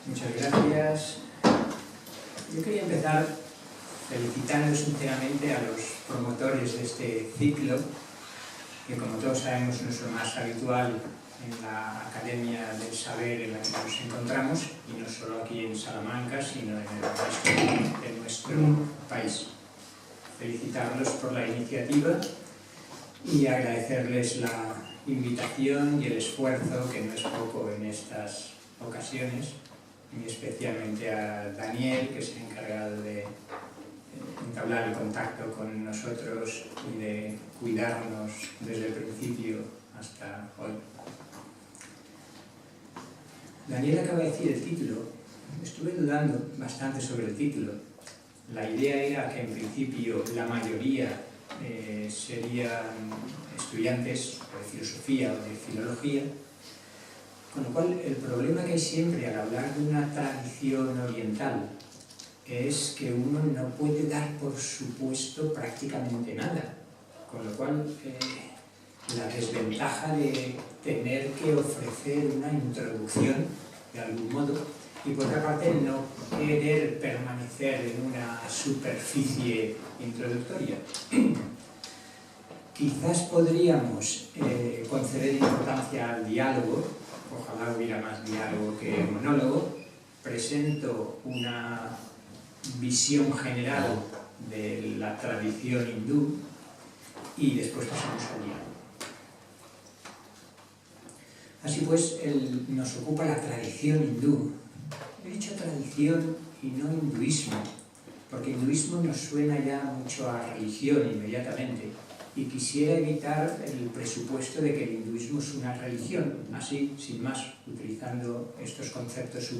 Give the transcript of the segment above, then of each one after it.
Muchas gracias. Yo quería empezar felicitando sinceramente a los promotores de este ciclo, que como todos sabemos no es lo más habitual en la Academia del Saber en la que nos encontramos, y no solo aquí en Salamanca, sino en el resto de nuestro país. Felicitarlos por la iniciativa y agradecerles la invitación y el esfuerzo, que no es poco en estas ocasiones, y especialmente a Daniel, que se ha encargado de entablar el contacto con nosotros y de cuidarnos desde el principio hasta hoy. Daniel acaba de decir el título. Estuve dudando bastante sobre el título. La idea era que en principio la mayoría serían estudiantes de filosofía o de filología, con lo cual el problema que hay siempre al hablar de una tradición oriental es que uno no puede dar por supuesto prácticamente nada, con lo cual la desventaja de tener que ofrecer una introducción de algún modo, y por otra parte no querer permanecer en una superficie introductoria. Quizás podríamos conceder importancia al diálogo, ojalá hubiera más diálogo que monólogo. Presento una visión general de la tradición hindú y después pasamos al diálogo. Así pues, nos ocupa la tradición hindú. He dicho tradición y no hinduismo, porque hinduismo nos suena ya mucho a religión inmediatamente, y quisiera evitar el presupuesto de que el hinduismo es una religión, así, sin más, utilizando estos conceptos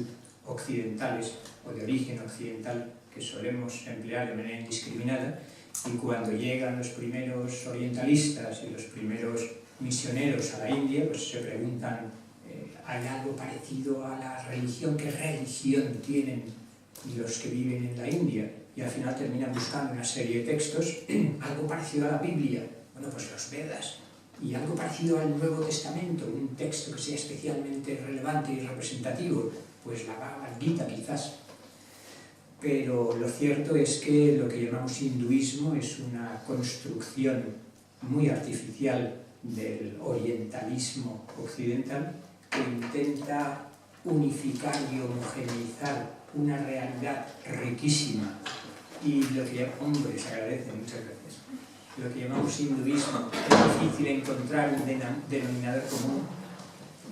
occidentales o de origen occidental que solemos emplear de manera indiscriminada, y cuando llegan los primeros orientalistas y los primeros misioneros a la India, pues se preguntan, ¿hay algo parecido a la religión? ¿Qué religión tienen los que viven en la India? Y al final terminan buscando una serie de textos, algo parecido a la Biblia, bueno, pues los Vedas, y algo parecido al Nuevo Testamento, un texto que sea especialmente relevante y representativo, pues la Bhagavad Gita quizás. Pero lo cierto es que lo que llamamos hinduismo es una construcción muy artificial del orientalismo occidental, que intenta unificar y homogeneizar una realidad riquísima, y lo que hombres se agradece, muchas gracias. Lo que llamamos hinduismo es difícil encontrar un denominador común,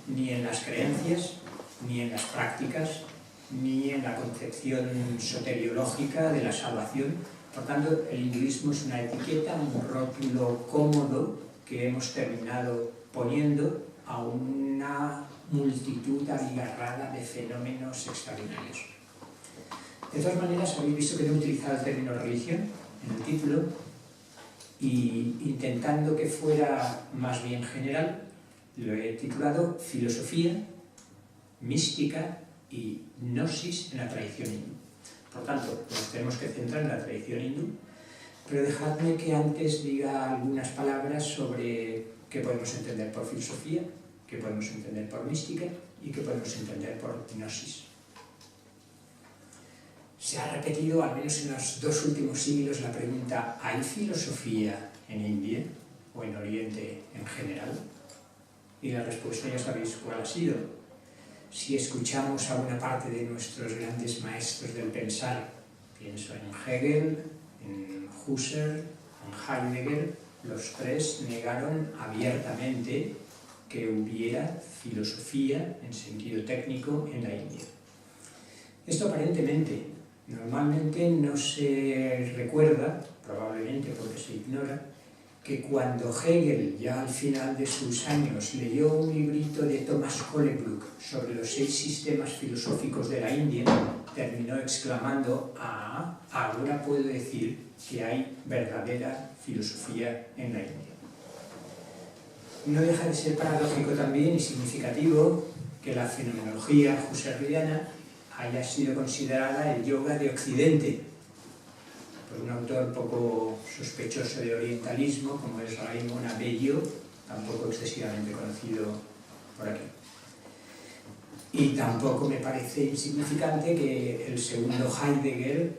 ni en las creencias, ni en las prácticas, ni en la concepción soteriológica de la salvación. Por tanto, el hinduismo es una etiqueta, un rótulo cómodo que hemos terminado poniendo a una multitud abigarrada de fenómenos extraordinarios. De todas maneras, habéis visto que no he utilizado el término religión en el título, y intentando que fuera más bien general, lo he titulado Filosofía, Mística y Gnosis en la tradición hindú. Por tanto, nos tenemos que centrar en la tradición hindú, pero dejadme que antes diga algunas palabras sobre qué podemos entender por filosofía, qué podemos entender por mística y qué podemos entender por gnosis. Se ha repetido, al menos en los 2 últimos siglos, la pregunta: ¿hay filosofía en India o en Oriente en general? Y la respuesta ya sabéis cuál ha sido. Si escuchamos a una parte de nuestros grandes maestros del pensar, pienso en Hegel, en Husserl, en Heidegger, los 3 negaron abiertamente que hubiera filosofía en sentido técnico en la India. Esto aparentemente, normalmente no se recuerda, probablemente porque se ignora, que cuando Hegel, ya al final de sus años, leyó un librito de Thomas Colebrooke sobre los 6 sistemas filosóficos de la India, terminó exclamando: «Ah, ahora puedo decir que hay verdadera filosofía en la India». No deja de ser paradójico también y significativo que la fenomenología husserliana haya sido considerada el yoga de Occidente por un autor poco sospechoso de orientalismo como es Raymond Abelló, tampoco excesivamente conocido por aquí. Y tampoco me parece insignificante que el segundo Heidegger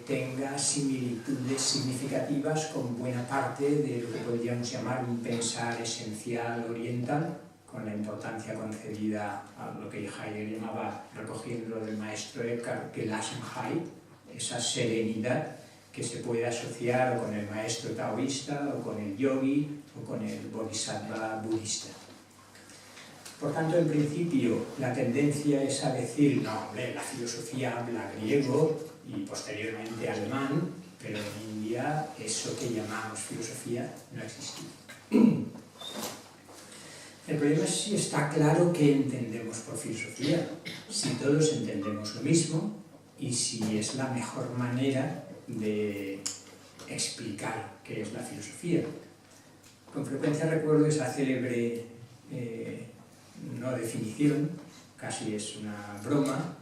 tenga similitudes significativas con buena parte de lo que podríamos llamar un pensar esencial oriental, con la importancia concedida a lo que Heidegger llamaba, recogiendo del maestro Eckhart, Gelassenheit, esa serenidad que se puede asociar o con el maestro taoísta, o con el yogi, o con el bodhisattva budista. Por tanto, en principio, la tendencia es a decir, no, hombre, la filosofía habla griego y posteriormente alemán, pero en India eso que llamamos filosofía no existe. El problema es si está claro qué entendemos por filosofía, si todos entendemos lo mismo y si es la mejor manera de explicar qué es la filosofía. Con frecuencia recuerdo esa célebre no definición, casi es una broma,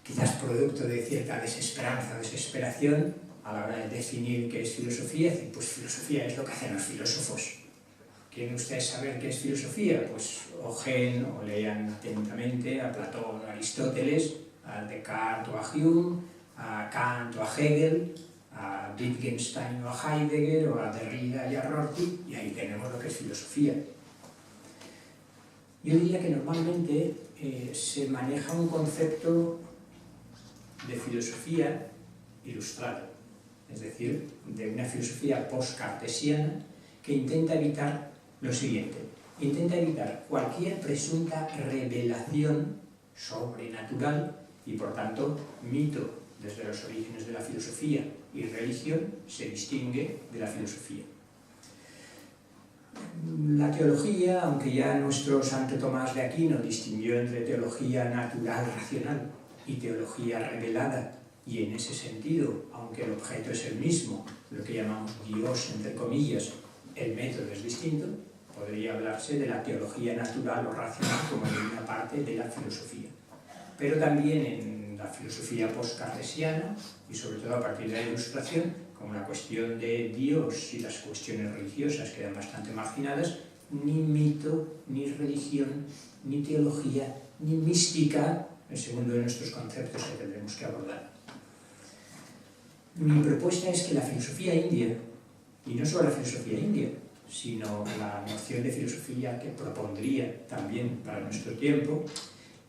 quizás producto de cierta desesperanza o desesperación a la hora de definir qué es filosofía. Pues filosofía es lo que hacen los filósofos. ¿Quieren ustedes saber qué es filosofía? Pues ojen o lean atentamente a Platón o a Aristóteles, a Descartes o a Hume, a Kant o a Hegel, a Wittgenstein o a Heidegger, o a Derrida y a Rorty, y ahí tenemos lo que es filosofía. Yo diría que normalmente se maneja un concepto de filosofía ilustrado, es decir, de una filosofía post-cartesiana que intenta evitar lo siguiente: intenta evitar cualquier presunta revelación sobrenatural y, por tanto, mito desde los orígenes de la filosofía y religión se distingue de la filosofía. La teología, aunque ya nuestro Santo Tomás de Aquino distinguió entre teología natural racional y teología revelada, y en ese sentido, aunque el objeto es el mismo, lo que llamamos Dios, entre comillas, el método es distinto, podría hablarse de la teología natural o racional como de una parte de la filosofía. Pero también en la filosofía post-cartesiana, y sobre todo a partir de la Ilustración, como la cuestión de Dios y las cuestiones religiosas quedan bastante marginadas, ni mito, ni religión, ni teología, ni mística, el segundo de nuestros conceptos que tendremos que abordar. Mi propuesta es que la filosofía india, y no solo la filosofía india, sino la noción de filosofía que propondría también para nuestro tiempo,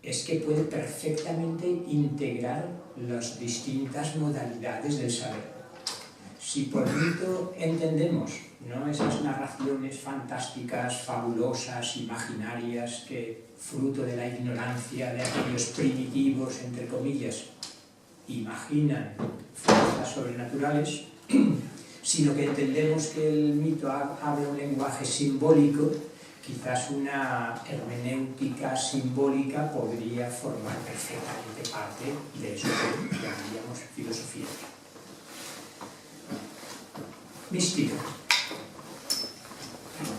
es que puede perfectamente integrar las distintas modalidades del saber. Si por mito entendemos no esas narraciones fantásticas, fabulosas, imaginarias, que fruto de la ignorancia de aquellos primitivos, entre comillas, imaginan fuerzas sobrenaturales, sino que entendemos que el mito habla un lenguaje simbólico, quizás una hermenéutica simbólica podría formar perfectamente parte de eso que llamaríamos filosofía. Mística.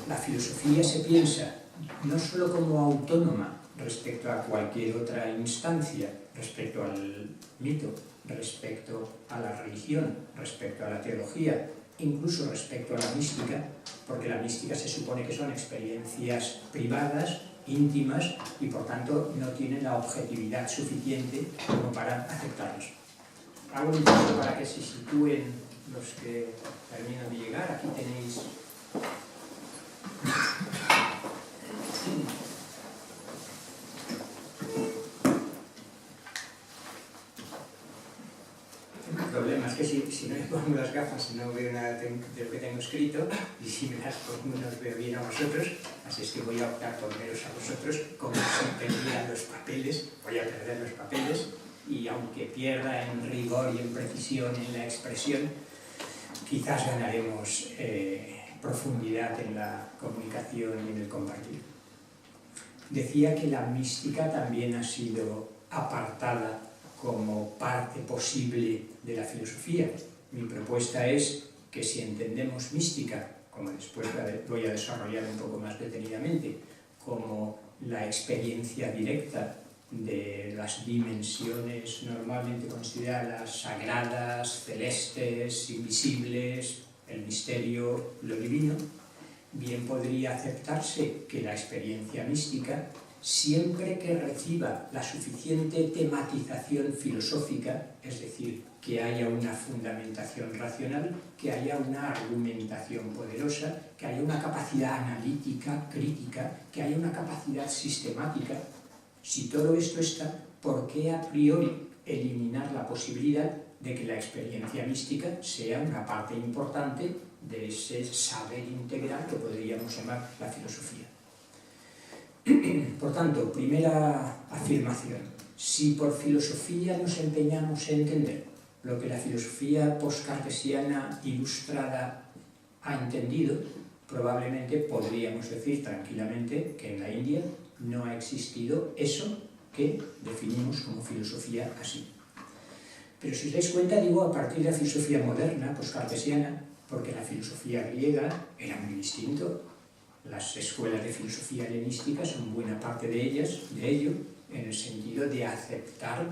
La filosofía se piensa no solo como autónoma respecto a cualquier otra instancia, respecto al mito, respecto a la religión, respecto a la teología, incluso respecto a la mística, porque la mística se supone que son experiencias privadas, íntimas, y por tanto no tienen la objetividad suficiente como para aceptarlas. Hago un intento para que se sitúen los que terminan de llegar. Aquí tenéis el problema es que si no me pongo las gafas no veo nada de lo que tengo escrito, y si me las pongo no os veo bien a vosotros, así es que voy a optar por veros a vosotros. Como si perdieran los papeles, voy a perder los papeles, y aunque pierda en rigor y en precisión en la expresión, quizás ganaremos profundidad en la comunicación y en el compartir. Decía que la mística también ha sido apartada como parte posible de la filosofía. Mi propuesta es que si entendemos mística, como después voy a desarrollar un poco más detenidamente, como la experiencia directa de las dimensiones normalmente consideradas sagradas, celestes, invisibles, el misterio, lo divino, bien podría aceptarse que la experiencia mística siempre que reciba la suficiente tematización filosófica, es decir, que haya una fundamentación racional, que haya una argumentación poderosa, que haya una capacidad analítica, crítica, que haya una capacidad sistemática. Si todo esto está, ¿por qué a priori eliminar la posibilidad de que la experiencia mística sea una parte importante de ese saber integral que podríamos llamar la filosofía? Por tanto, primera afirmación: si por filosofía nos empeñamos en entender lo que la filosofía postcartesiana ilustrada ha entendido, probablemente podríamos decir tranquilamente que en la India no ha existido eso que definimos como filosofía así. Pero si os dais cuenta, digo a partir de la filosofía moderna, postcartesiana, porque la filosofía griega era muy distinto. Las escuelas de filosofía helenística son buena parte de ello, en el sentido de aceptar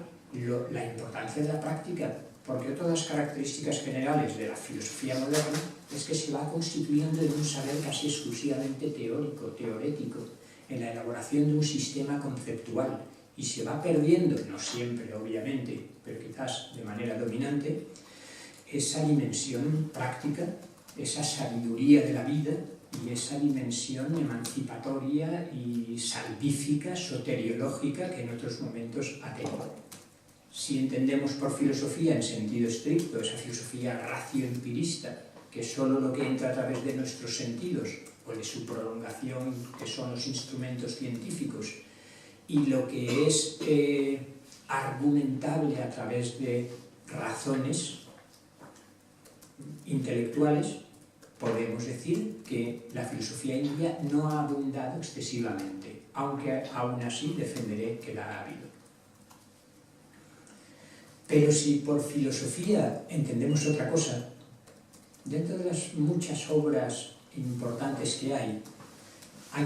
la importancia de la práctica, porque otra de las características generales de la filosofía moderna es que se va constituyendo en un saber casi exclusivamente teorético, en la elaboración de un sistema conceptual, y se va perdiendo, no siempre obviamente, pero quizás de manera dominante, esa dimensión práctica, esa sabiduría de la vida y esa dimensión emancipatoria y salvífica, soteriológica que en otros momentos ha tenido. Si entendemos por filosofía en sentido estricto esa filosofía racioempirista, que solo lo que entra a través de nuestros sentidos o de su prolongación, que son los instrumentos científicos, y lo que es argumentable a través de razones intelectuales, podemos decir que la filosofía india no ha abundado excesivamente, aunque aún así defenderé que la ha habido. Pero si por filosofía entendemos otra cosa, dentro de las muchas obras importantes que hay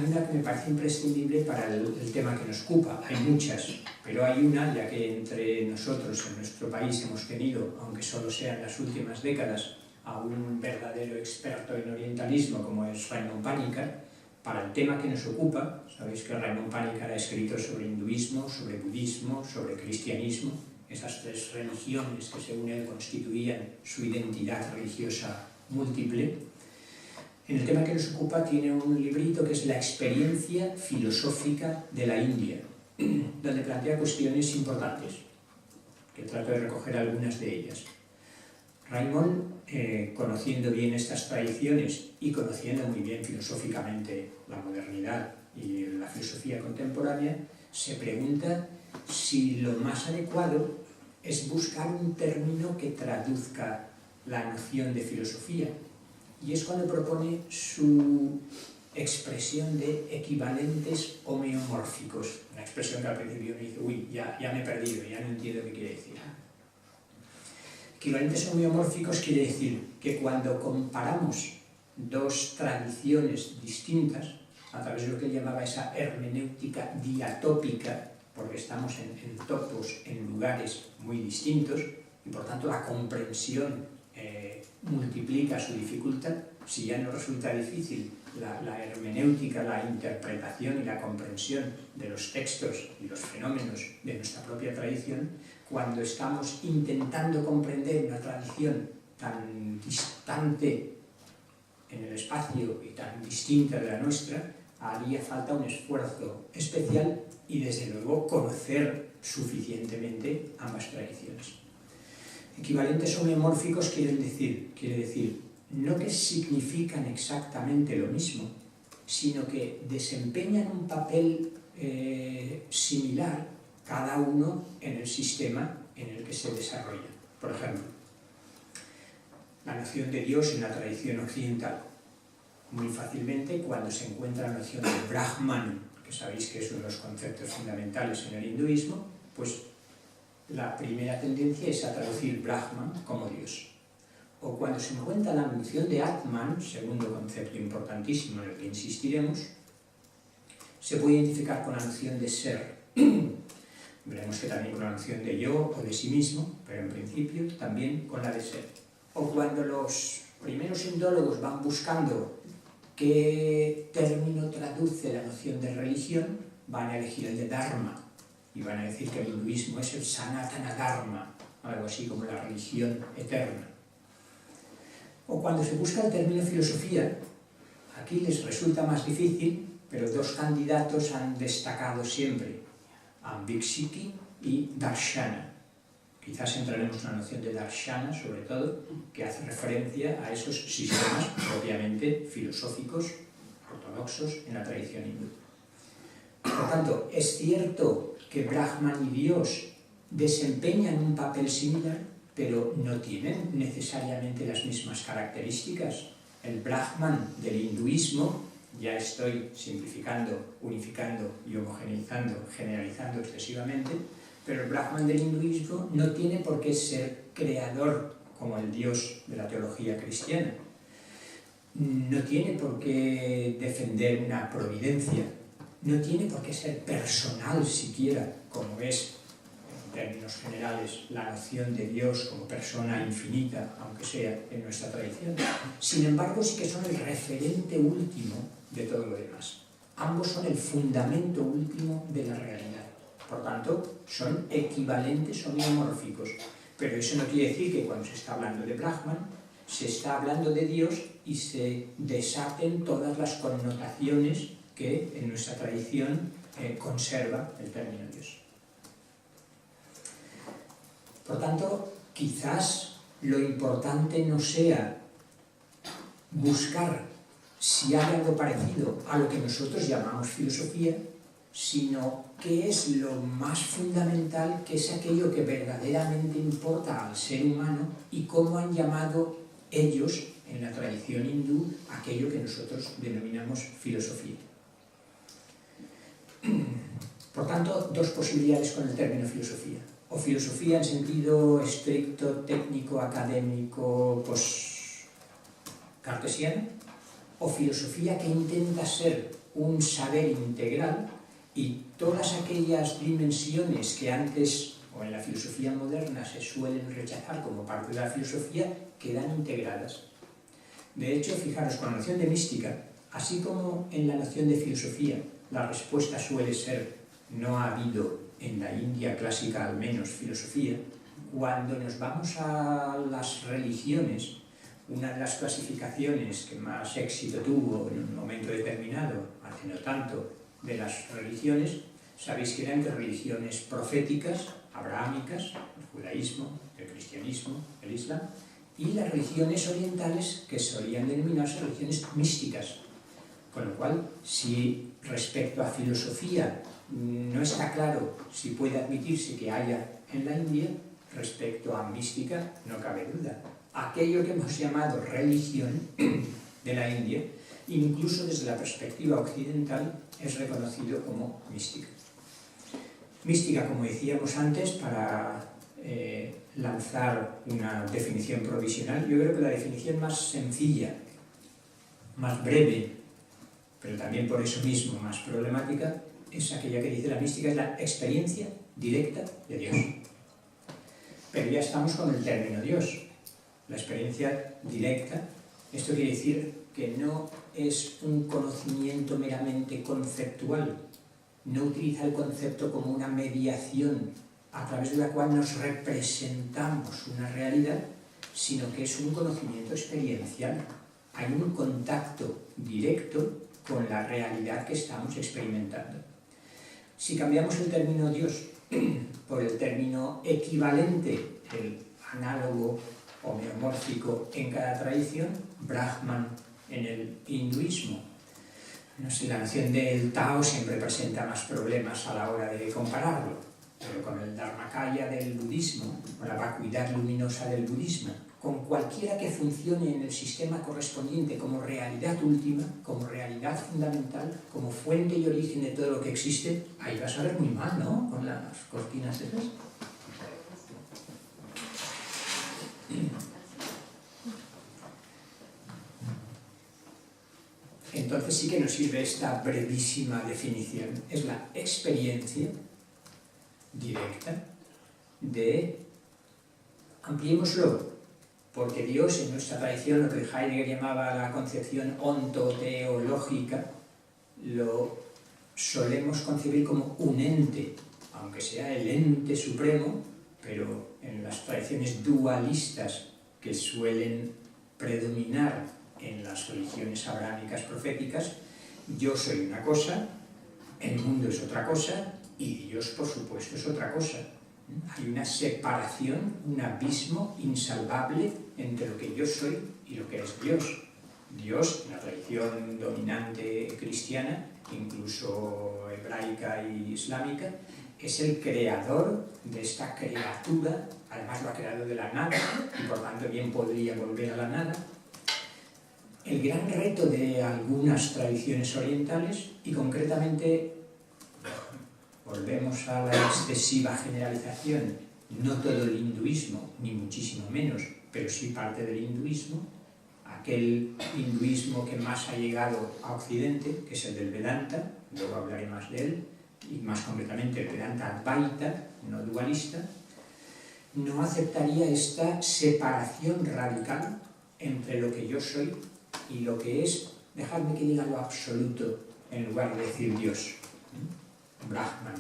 una que me parece imprescindible para el tema que nos ocupa. Hay muchas, pero hay una, ya que entre nosotros en nuestro país hemos tenido, aunque solo sea en las últimas décadas, a un verdadero experto en orientalismo como es Raymond Panikkar, para el tema que nos ocupa. Sabéis que Raymond Panikkar ha escrito sobre hinduismo, sobre budismo, sobre cristianismo, esas tres religiones que según él constituían su identidad religiosa múltiple. En el tema que nos ocupa tiene un librito que es La experiencia filosófica de la India, donde plantea cuestiones importantes, que trato de recoger algunas de ellas. Raymond, conociendo bien estas tradiciones y conociendo muy bien filosóficamente la modernidad y la filosofía contemporánea, se pregunta si lo más adecuado es buscar un término que traduzca la noción de filosofía. Y es cuando propone su expresión de equivalentes homeomórficos. Una expresión que al principio me dice, uy, ya me he perdido, ya no entiendo qué quiere decir. Equivalentes homeomórficos quiere decir que cuando comparamos dos tradiciones distintas, a través de lo que él llamaba esa hermenéutica diatópica, porque estamos en topos, en lugares muy distintos, y por tanto la comprensión multiplica su dificultad. Si ya nos resulta difícil la hermenéutica, la interpretación y la comprensión de los textos y los fenómenos de nuestra propia tradición, cuando estamos intentando comprender una tradición tan distante en el espacio y tan distinta de la nuestra, haría falta un esfuerzo especial y desde luego conocer suficientemente ambas tradiciones. Equivalentes homeomórficos quiere decir no que significan exactamente lo mismo, sino que desempeñan un papel similar cada uno en el sistema en el que se desarrolla. Por ejemplo, la noción de Dios en la tradición occidental. Muy fácilmente, cuando se encuentra la noción de Brahman, que sabéis que es uno de los conceptos fundamentales en el hinduismo, pues la primera tendencia es a traducir Brahman como Dios. O cuando se encuentra la noción de Atman, segundo concepto importantísimo en el que insistiremos, se puede identificar con la noción de ser. Veremos que también con la noción de yo o de sí mismo, pero en principio también con la de ser. O cuando los primeros indólogos van buscando qué término traduce la noción de religión, van a elegir el de Dharma y van a decir que el hinduismo es el Sanatana Dharma, algo así como la religión eterna. O cuando se busca el término filosofía, aquí les resulta más difícil, pero dos candidatos han destacado siempre, Ambikshiki y Darshana. Quizás entraremos en la noción de Darshana, sobre todo, que hace referencia a esos sistemas propiamente filosóficos, ortodoxos, en la tradición hindú. Por tanto, es cierto que Brahman y Dios desempeñan un papel similar, pero no tienen necesariamente las mismas características. El Brahman del hinduismo, ya estoy simplificando, unificando y homogeneizando, generalizando excesivamente, pero el Brahman del hinduismo no tiene por qué ser creador como el Dios de la teología cristiana. No tiene por qué defender una providencia, no tiene por qué ser personal siquiera, como es, en términos generales, la noción de Dios como persona infinita, aunque sea en nuestra tradición. Sin embargo, sí que son el referente último de todo lo demás. Ambos son el fundamento último de la realidad. Por tanto, son equivalentes homeomórficos. Pero eso no quiere decir que cuando se está hablando de Brahman, se está hablando de Dios y se desaten todas las connotaciones que en nuestra tradición conserva el término Dios. Por tanto, quizás lo importante no sea buscar si hay algo parecido a lo que nosotros llamamos filosofía, sino qué es lo más fundamental, qué es aquello que verdaderamente importa al ser humano y cómo han llamado ellos, en la tradición hindú, aquello que nosotros denominamos filosofía. Por tanto, dos posibilidades con el término filosofía. O filosofía en sentido estricto, técnico, académico, cartesiano, o filosofía que intenta ser un saber integral y todas aquellas dimensiones que antes, o en la filosofía moderna, se suelen rechazar como parte de la filosofía, quedan integradas. De hecho, fijaros, con la noción de mística, así como en la noción de filosofía, la respuesta suele ser no ha habido en la India clásica al menos filosofía, cuando nos vamos a las religiones, una de las clasificaciones que más éxito tuvo en un momento determinado, hace no tanto, de las religiones, sabéis que eran entre religiones proféticas, abrahámicas, el judaísmo, el cristianismo, el islam, y las religiones orientales que solían denominarse religiones místicas. Con lo cual, si respecto a filosofía no está claro si puede admitirse que haya en la India, respecto a mística no cabe duda. Aquello que hemos llamado religión de la India, incluso desde la perspectiva occidental, es reconocido como mística. Mística, como decíamos antes, para lanzar una definición provisional, yo creo que la definición más sencilla, más breve, pero también por eso mismo más problemática, es aquella que dice la mística es la experiencia directa de Dios. Pero ya estamos con el término Dios. La experiencia directa, esto quiere decir que no es un conocimiento meramente conceptual, no utiliza el concepto como una mediación a través de la cual nos representamos una realidad, sino que es un conocimiento experiencial. Hay un contacto directo con la realidad que estamos experimentando. Si cambiamos el término Dios por el término equivalente, el análogo homeomórfico en cada tradición, Brahman en el hinduismo, no sé, la noción del Tao siempre presenta más problemas a la hora de compararlo, pero con el Dharmakaya del budismo, con la vacuidad luminosa del budismo, con cualquiera que funcione en el sistema correspondiente como realidad última, como realidad fundamental, como fuente y origen de todo lo que existe, ahí vas a ver muy mal, ¿no?, con las cortinas esas. Entonces sí que nos sirve esta brevísima definición. Es la experiencia directa de, ampliémoslo, porque Dios en nuestra tradición, lo que Heidegger llamaba la concepción ontoteológica, lo solemos concebir como un ente, aunque sea el ente supremo, pero en las tradiciones dualistas que suelen predominar en las religiones abrámicas proféticas, yo soy una cosa, el mundo es otra cosa y Dios, por supuesto, es otra cosa. Hay una separación, un abismo insalvable entre lo que yo soy y lo que es Dios. Dios, en la tradición dominante cristiana, incluso hebraica y islámica, es el creador de esta criatura, además lo ha creado de la nada y por tanto bien podría volver a la nada. El gran reto de algunas tradiciones orientales, y concretamente volvemos a la excesiva generalización, no todo el hinduismo, ni muchísimo menos, pero sí parte del hinduismo, aquel hinduismo que más ha llegado a Occidente, que es el del Vedanta, luego hablaré más de él, y más concretamente el Vedanta Advaita, no dualista, no aceptaría esta separación radical entre lo que yo soy y lo que es, dejadme que diga lo absoluto en lugar de decir Dios, Brahman.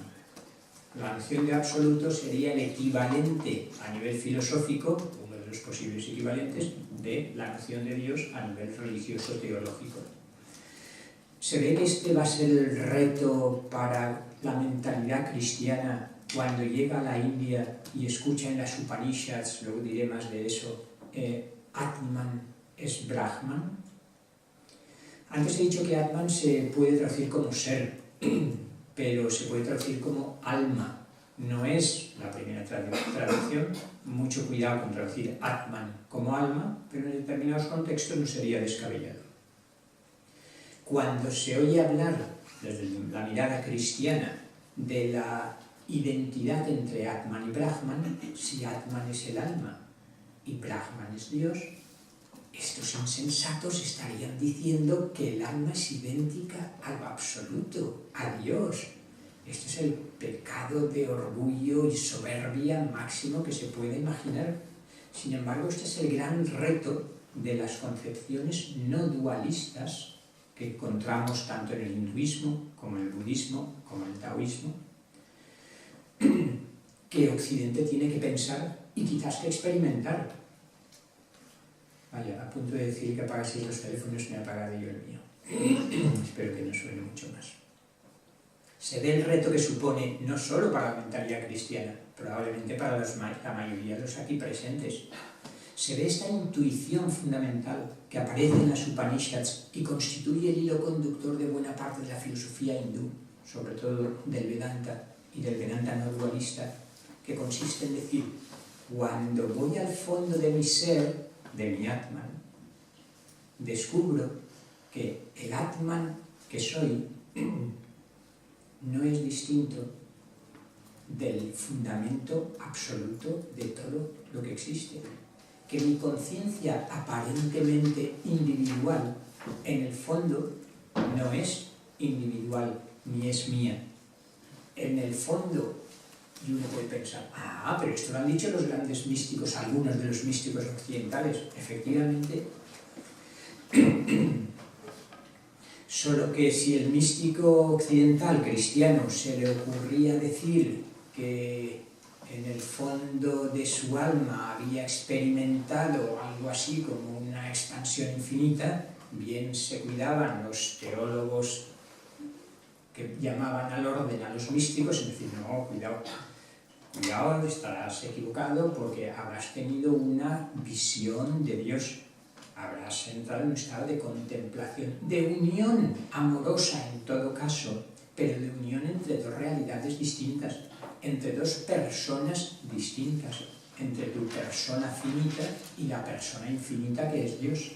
La noción de absoluto sería el equivalente a nivel filosófico, uno de los posibles equivalentes, de la noción de Dios a nivel religioso-teológico. Se ve que este va a ser el reto para la mentalidad cristiana cuando llega a la India y escucha en las Upanishads, luego diré más de eso, Atman es Brahman. Antes he dicho que Atman se puede traducir como ser, pero se puede traducir como alma. No es la primera traducción, mucho cuidado con traducir Atman como alma, pero en determinados contextos no sería descabellado. Cuando se oye hablar, desde la mirada cristiana, de la identidad entre Atman y Brahman, si Atman es el alma y Brahman es Dios, estos insensatos estarían diciendo que el alma es idéntica a lo absoluto, a Dios. Este es el pecado de orgullo y soberbia máximo que se puede imaginar. Sin embargo, este es el gran reto de las concepciones no dualistas que encontramos tanto en el hinduismo, como en el budismo, como en el taoísmo, que Occidente tiene que pensar y quizás que experimentar. Vaya, a punto de decir que apagáis los teléfonos, me he apagado yo el mío. Espero que no suene mucho más. Se ve el reto que supone no solo para la mentalidad cristiana, probablemente para la mayoría de los aquí presentes. Se ve esta intuición fundamental que aparece en las Upanishads y constituye el hilo conductor de buena parte de la filosofía hindú, sobre todo del Vedanta y del Vedanta no dualista, que consiste en decir, cuando voy al fondo de mi ser, de mi Atman, descubro que el Atman que soy no es distinto del fundamento absoluto de todo lo que existe. Que mi conciencia aparentemente individual, en el fondo, no es individual ni es mía. En el fondo, y uno puede pensar, pero esto lo han dicho los grandes místicos, algunos de los místicos occidentales. Efectivamente, solo que si el místico occidental cristiano se le ocurría decir que en el fondo de su alma había experimentado algo así como una expansión infinita, bien se cuidaban los teólogos que llamaban al orden a los místicos, es decir, no, cuidado, estarás equivocado porque habrás tenido una visión de Dios, habrás entrado en un estado de contemplación, de unión amorosa en todo caso, pero de unión entre dos realidades distintas, entre dos personas distintas, entre tu persona finita y la persona infinita que es Dios.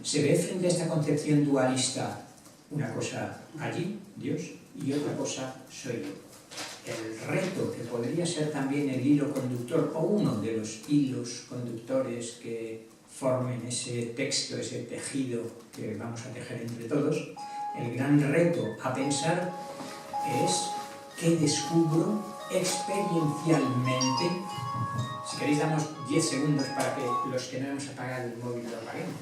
Se ve frente a esta concepción dualista una cosa allí, Dios, y otra cosa soy yo. El reto que podría ser también el hilo conductor, o uno de los hilos conductores que formen ese texto, ese tejido que vamos a tejer entre todos, el gran reto a pensar es qué descubro experiencialmente. Si queréis damos 10 segundos para que los que no hemos apagado el móvil lo apaguemos.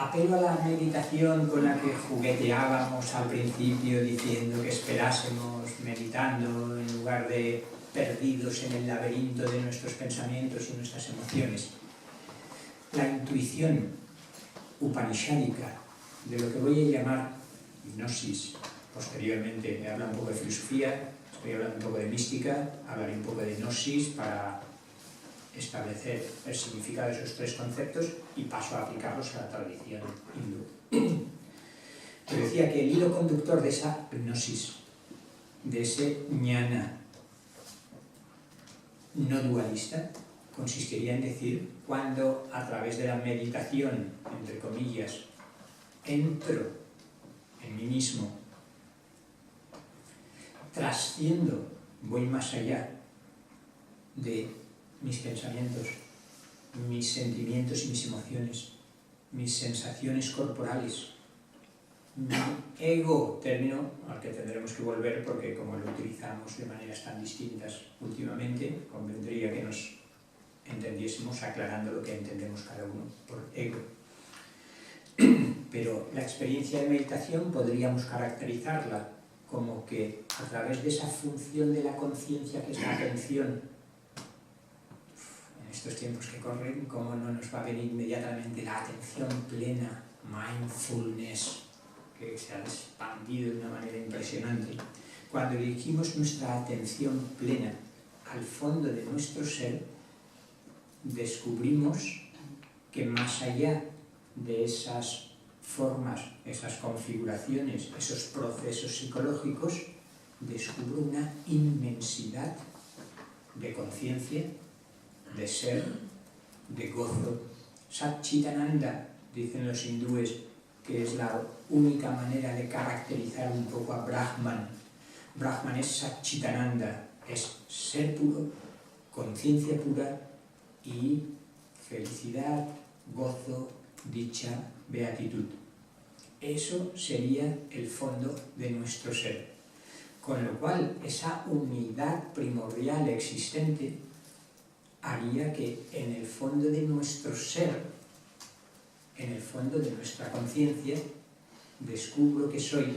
apelo a la meditación con la que jugueteábamos al principio diciendo que esperásemos meditando en lugar de perdidos en el laberinto de nuestros pensamientos y nuestras emociones. La intuición upanishádica de lo que voy a llamar gnosis, posteriormente habla un poco de filosofía, estoy hablando un poco de mística, hablaré un poco de gnosis para establecer el significado de esos tres conceptos y paso a aplicarlos a la tradición hindú. Pero decía que el hilo conductor de esa gnosis, de ese jnana no dualista, consistiría en decir, cuando a través de la meditación, entre comillas, entro en mí mismo, trasciendo, voy más allá de mis pensamientos, mis sentimientos y mis emociones, mis sensaciones corporales, mi ego, término al que tendremos que volver porque como lo utilizamos de maneras tan distintas últimamente, convendría que nos entendiésemos aclarando lo que entendemos cada uno por ego. Pero la experiencia de meditación podríamos caracterizarla como que a través de esa función de la conciencia que es la atención, en estos tiempos que corren, cómo no nos va a venir inmediatamente la atención plena, mindfulness, que se ha expandido de una manera impresionante. Cuando dirigimos nuestra atención plena al fondo de nuestro ser, descubrimos que más allá de esas formas, esas configuraciones, esos procesos psicológicos, descubro una inmensidad de conciencia, de ser, de gozo. Satchitananda, dicen los hindúes, que es la única manera de caracterizar un poco a Brahman. Brahman es Satchitananda, es ser puro, conciencia pura y felicidad, gozo, dicha, beatitud. Eso sería el fondo de nuestro ser. Con lo cual, esa unidad primordial existente haría que en el fondo de nuestro ser, en el fondo de nuestra conciencia, descubro que soy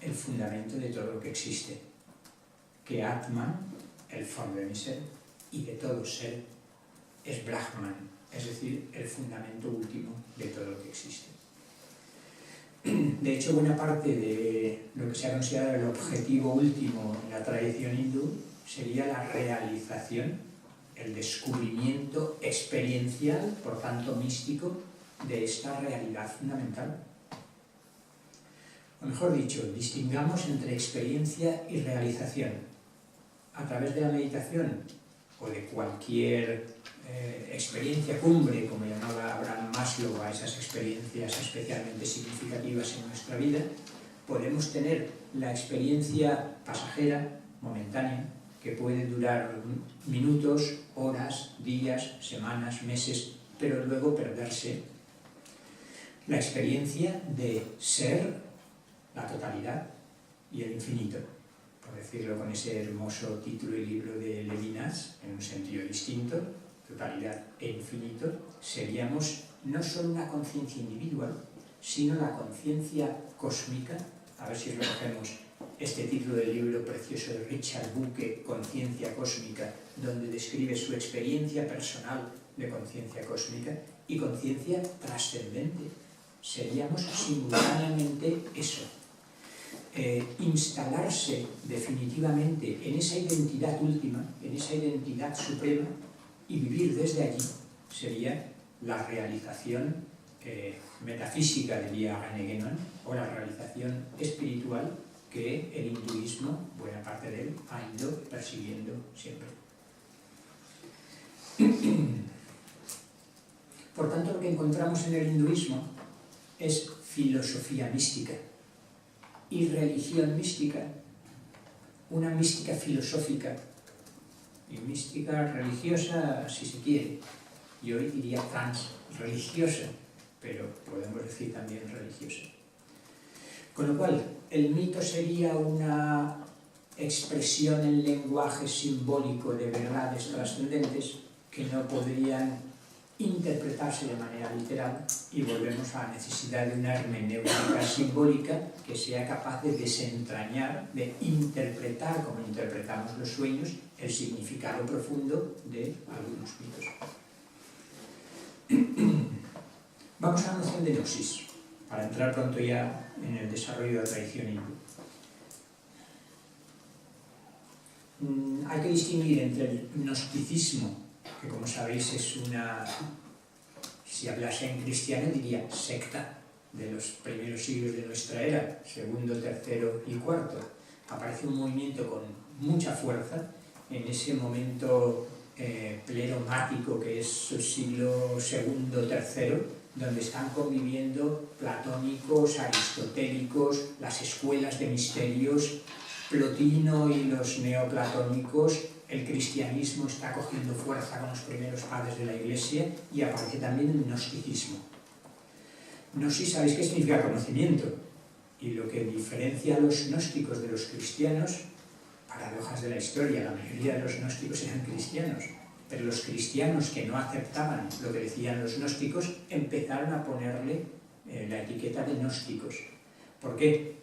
el fundamento de todo lo que existe. Que Atman, el fondo de mi ser, y de todo ser, es Brahman, es decir, el fundamento último de todo lo que existe. De hecho, buena parte de lo que se ha considerado el objetivo último en la tradición hindú sería la realización, el descubrimiento experiencial, por tanto místico, de esta realidad fundamental. O mejor dicho, distingamos entre experiencia y realización. A través de la meditación o de cualquier experiencia cumbre, como llamaba Abraham Maslow a esas experiencias especialmente significativas en nuestra vida, podemos tener la experiencia pasajera, momentánea, que puede durar minutos, horas, días, semanas, meses, pero luego perderse. La experiencia de ser la totalidad y el infinito, por decirlo con ese hermoso título y libro de Levinas, en un sentido distinto, totalidad e infinito, seríamos no solo una conciencia individual, sino la conciencia cósmica. A ver si recogemos este título del libro precioso de Richard Bucke, Conciencia Cósmica, donde describe su experiencia personal de conciencia cósmica y conciencia trascendente. Seríamos simultáneamente eso. Instalarse definitivamente en esa identidad última, en esa identidad suprema y vivir desde allí sería la realización metafísica, diría René Guénon, o la realización espiritual que el hinduismo, buena parte de él, ha ido persiguiendo siempre. Por tanto, lo que encontramos en el hinduismo es filosofía mística y religión mística, una mística filosófica y mística religiosa, si se quiere. Yo hoy diría transreligiosa, pero podemos decir también religiosa. Con lo cual, el mito sería una expresión en lenguaje simbólico de verdades trascendentes que no podrían interpretarse de manera literal y volvemos a la necesidad de una hermenéutica simbólica que sea capaz de desentrañar, de interpretar, como interpretamos los sueños, el significado profundo de algunos mitos. Vamos a la noción de gnosis, para entrar pronto ya en el desarrollo de la tradición hindú. Hay que distinguir entre el gnosticismo, que como sabéis es una, si hablase en cristiano diría secta de los primeros siglos de nuestra era, segundo, tercero y cuarto. Aparece un movimiento con mucha fuerza en ese momento pleromático que es el siglo segundo, tercero, donde están conviviendo platónicos, aristotélicos, las escuelas de misterios, Plotino y los neoplatónicos. El cristianismo está cogiendo fuerza con los primeros padres de la Iglesia y aparece también el gnosticismo. Gnosis, ¿sabéis qué significa conocimiento? Y lo que diferencia a los gnósticos de los cristianos, paradojas de la historia, la mayoría de los gnósticos eran cristianos, pero los cristianos que no aceptaban lo que decían los gnósticos empezaron a ponerle la etiqueta de gnósticos. ¿Por qué?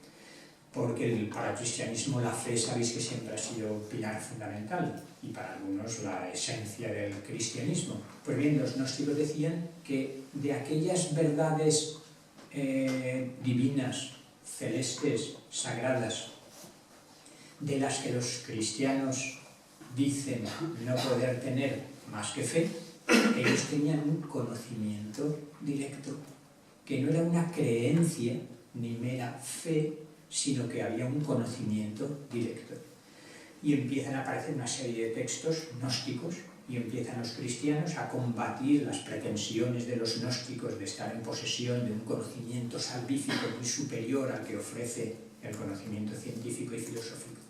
Porque para el cristianismo la fe, sabéis que siempre ha sido pilar fundamental y para algunos la esencia del cristianismo. Pues bien, los gnósticos decían que de aquellas verdades divinas, celestes, sagradas, de las que los cristianos dicen no poder tener más que fe, ellos tenían un conocimiento directo, que no era una creencia ni mera fe, sino que había un conocimiento directo. Y empiezan a aparecer una serie de textos gnósticos y empiezan los cristianos a combatir las pretensiones de los gnósticos de estar en posesión de un conocimiento salvífico muy superior al que ofrece el conocimiento científico y filosófico.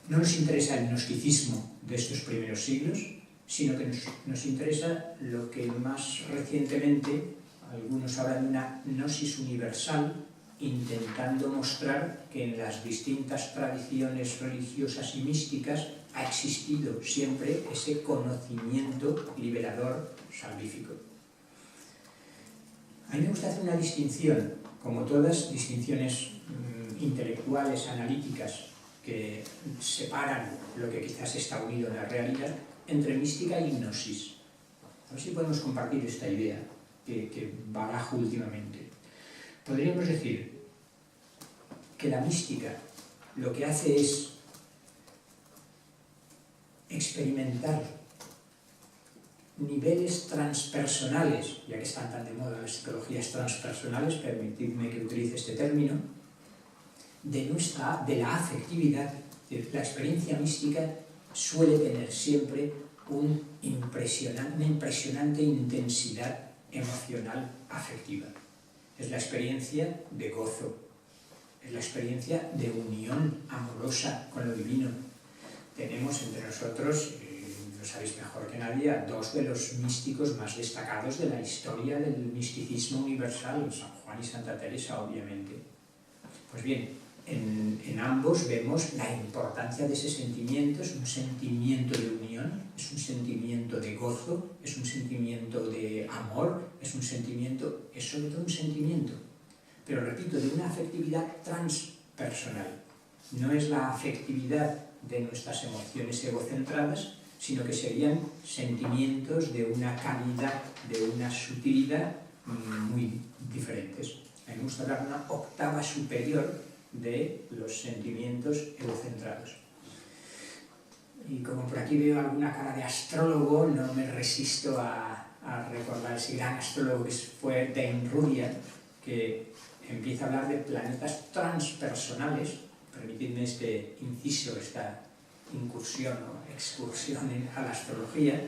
No nos interesa el gnosticismo de estos primeros siglos, sino que nos interesa lo que más recientemente algunos hablan de una gnosis universal, intentando mostrar que en las distintas tradiciones religiosas y místicas ha existido siempre ese conocimiento liberador salvífico. A mí me gusta hacer una distinción, como todas, distinciones intelectuales, analíticas, que separan lo que quizás está unido en la realidad, entre mística y gnosis. A ver si podemos compartir esta idea que barajo últimamente. Podríamos decir que la mística lo que hace es experimentar niveles transpersonales, ya que están tan de moda las psicologías transpersonales, permitidme que utilice este término, de la afectividad. La experiencia mística suele tener siempre una impresionante intensidad emocional afectiva. Es la experiencia de gozo, es la experiencia de unión amorosa con lo divino. Tenemos entre nosotros, lo sabéis mejor que nadie, a dos de los místicos más destacados de la historia del misticismo universal, San Juan y Santa Teresa, obviamente. Pues bien, en ambos vemos la importancia de ese sentimiento. Es un sentimiento de unión, es un sentimiento de gozo, es un sentimiento de amor, es sobre todo un sentimiento, pero repito, de una afectividad transpersonal. No es la afectividad de nuestras emociones egocentradas, sino que serían sentimientos de una calidad, de una sutilidad muy diferentes. A mí me gusta hablar de una octava superior de los sentimientos egocentrados. Y como por aquí veo alguna cara de astrólogo, no me resisto a recordar ese gran astrólogo que fue Dane Rudhyar, que empieza a hablar de planetas transpersonales. Permitidme este inciso, esta incursión o excursión a la astrología.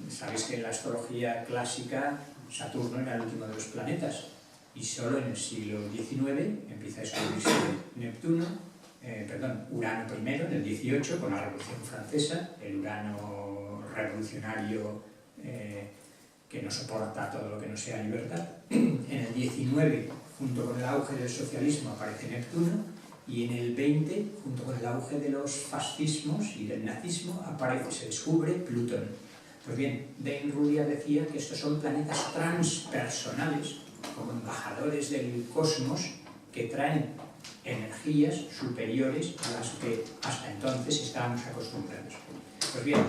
Sabéis que en la astrología clásica Saturno era el último de los planetas, y solo en el siglo XIX empieza a descubrirse Urano primero, en el XVIII, con la Revolución Francesa, el Urano revolucionario que no soporta todo lo que no sea libertad. En el XIX, junto con el auge del socialismo, aparece Neptuno, y en el XX, junto con el auge de los fascismos y del nazismo, se descubre Plutón. Pues bien, Dane Rudhyar decía que estos son planetas transpersonales, como embajadores del cosmos, que traen energías superiores a las que hasta entonces estábamos acostumbrados. Pues bien,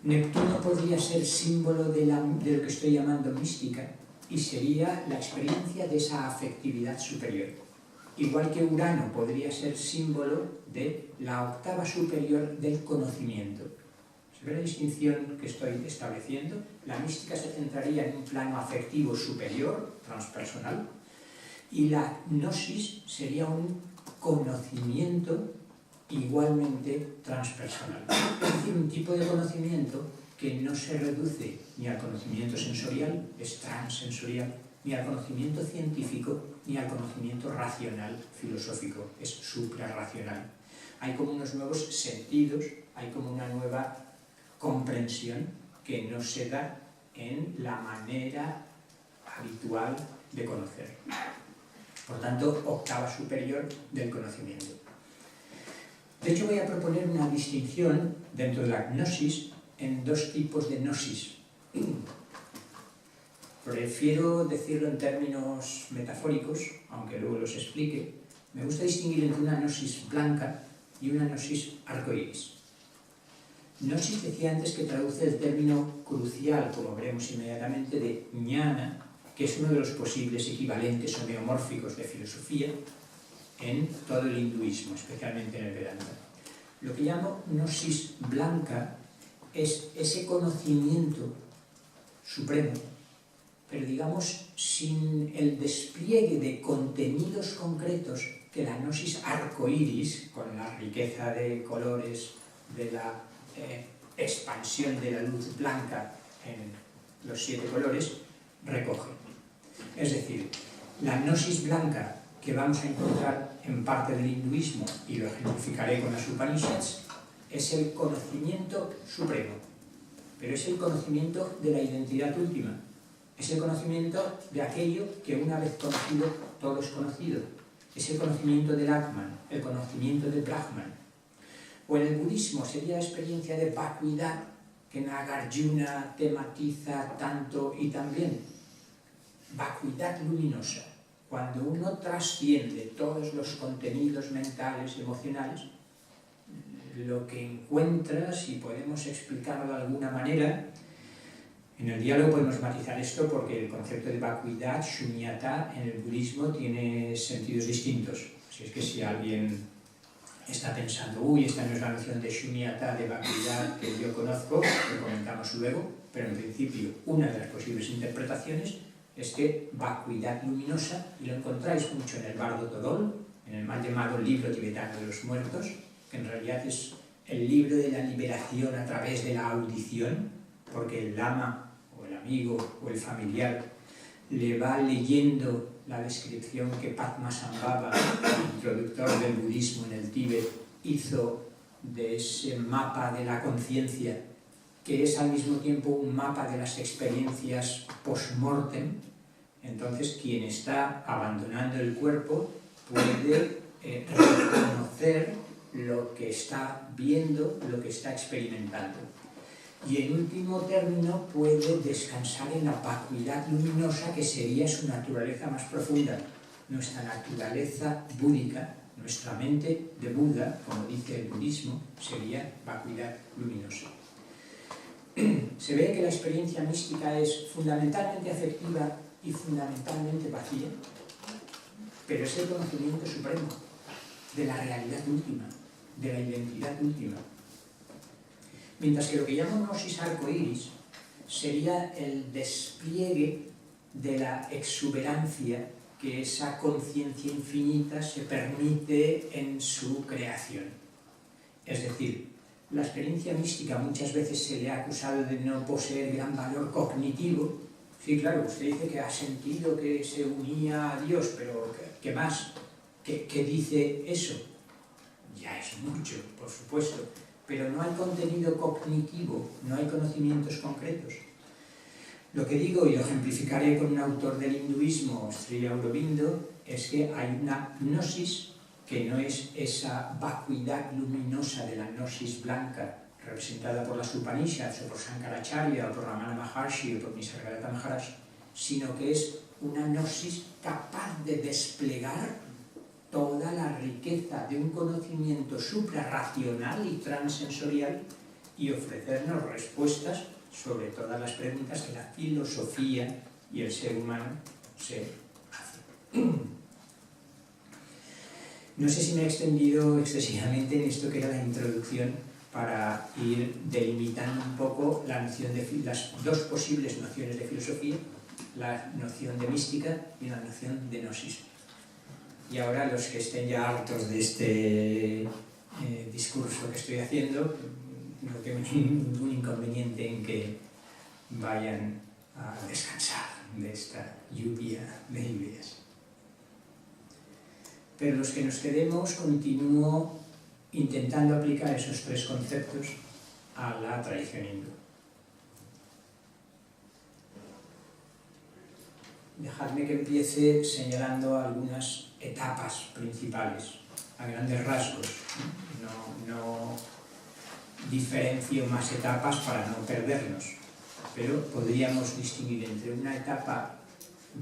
Neptuno podría ser símbolo de lo que estoy llamando mística y sería la experiencia de esa afectividad superior. Igual que Urano podría ser símbolo de la octava superior del conocimiento. ¿Se ve la distinción que estoy estableciendo? La mística se centraría en un plano afectivo superior, transpersonal, y la gnosis sería un conocimiento igualmente transpersonal. Es decir, un tipo de conocimiento que no se reduce ni al conocimiento sensorial, es transsensorial, ni al conocimiento científico, ni al conocimiento racional, filosófico, es suprarracional. Hay como unos nuevos sentidos, hay como una nueva comprensión que no se da en la manera habitual de conocer. Por tanto, octava superior del conocimiento. De hecho, voy a proponer una distinción dentro de la gnosis en dos tipos de gnosis. Prefiero decirlo en términos metafóricos, aunque luego los explique. Me gusta distinguir entre una gnosis blanca y una gnosis arcoíris. Gnosis decía antes que traduce el término crucial, como veremos inmediatamente, de jnana, que es uno de los posibles equivalentes homeomórficos de filosofía en todo el hinduismo, especialmente en el Vedanta. Lo que llamo gnosis blanca es ese conocimiento supremo, pero digamos sin el despliegue de contenidos concretos que la gnosis arcoíris, con la riqueza de colores, de la expansión de la luz blanca en los 7 colores, recoge. Es decir, la gnosis blanca que vamos a encontrar en parte del hinduismo, y lo ejemplificaré con las Upanishads, es el conocimiento supremo, pero es el conocimiento de la identidad última, es el conocimiento de aquello que una vez conocido, todo es conocido, es el conocimiento del Atman, el conocimiento del Brahman. O en el budismo sería la experiencia de vacuidad, que Nagarjuna tematiza tanto y también. Vacuidad luminosa, cuando uno trasciende todos los contenidos mentales y emocionales, lo que encuentra, si podemos explicarlo de alguna manera, en el diálogo podemos matizar esto porque el concepto de vacuidad, shunyata, en el budismo tiene sentidos distintos. Así es que si alguien está pensando, uy, esta no es la noción de shunyata, de vacuidad que yo conozco, lo comentamos luego, pero en principio una de las posibles interpretaciones es que vacuidad luminosa, y lo encontráis mucho en el Bardo Todol, en el mal llamado libro tibetano de los muertos, que en realidad es el libro de la liberación a través de la audición, porque el lama, o el amigo, o el familiar, le va leyendo la descripción que Padmasambhava, introductor del budismo en el Tíbet, hizo de ese mapa de la conciencia, que es al mismo tiempo un mapa de las experiencias post-mortem. Entonces, quien está abandonando el cuerpo puede reconocer lo que está viendo, lo que está experimentando. Y en último término puede descansar en la vacuidad luminosa, que sería su naturaleza más profunda, nuestra naturaleza búdica, nuestra mente de Buda, como dice el budismo, sería vacuidad luminosa. Se ve que la experiencia mística es fundamentalmente afectiva y fundamentalmente vacía, pero es el conocimiento supremo de la realidad última, de la identidad última. Mientras que lo que llamo gnosis arcoíris sería el despliegue de la exuberancia que esa conciencia infinita se permite en su creación. Es decir, la experiencia mística muchas veces se le ha acusado de no poseer gran valor cognitivo. Sí, claro, usted dice que ha sentido que se unía a Dios, pero ¿qué más? ¿Qué dice eso? Ya es mucho, por supuesto, pero no hay contenido cognitivo, no hay conocimientos concretos. Lo que digo, y lo ejemplificaré con un autor del hinduismo, Sri Aurobindo, es que hay una gnosis que no es esa vacuidad luminosa de la gnosis blanca representada por las Upanishads o por Shankaracharya o por Ramana Maharshi o por Nisargadatta Maharaj, sino que es una gnosis capaz de desplegar toda la riqueza de un conocimiento suprarracional y transensorial y ofrecernos respuestas sobre todas las preguntas que la filosofía y el ser humano se hacen. No sé si me he extendido excesivamente en esto que era la introducción para ir delimitando un poco la noción de las dos posibles nociones de filosofía, la noción de mística y la noción de gnosis. Y ahora los que estén ya hartos de este discurso que estoy haciendo, no tengo ningún inconveniente en que vayan a descansar de esta lluvia de ideas. Pero los que nos quedemos, continúo intentando aplicar esos tres conceptos a la tradición hindú. Dejadme que empiece señalando algunas etapas principales, a grandes rasgos. No diferencio más etapas para no perdernos, pero podríamos distinguir entre una etapa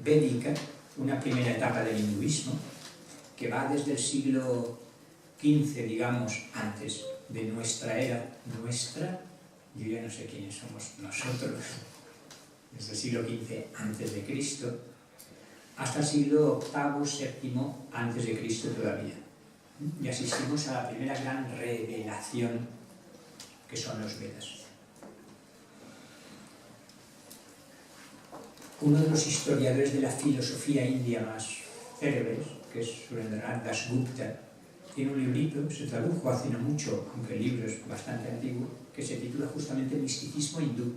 védica, una primera etapa del hinduismo, que va desde el siglo XV, digamos, antes de nuestra era, yo ya no sé quiénes somos nosotros, desde el siglo XV antes de Cristo, hasta el siglo VIII, VII antes de Cristo todavía. Y asistimos a la primera gran revelación que son los Vedas. Uno de los historiadores de la filosofía india más célebres, que es Surendranath Dasgupta, tiene un librito, se tradujo hace no mucho, aunque el libro es bastante antiguo, que se titula justamente Misticismo hindú.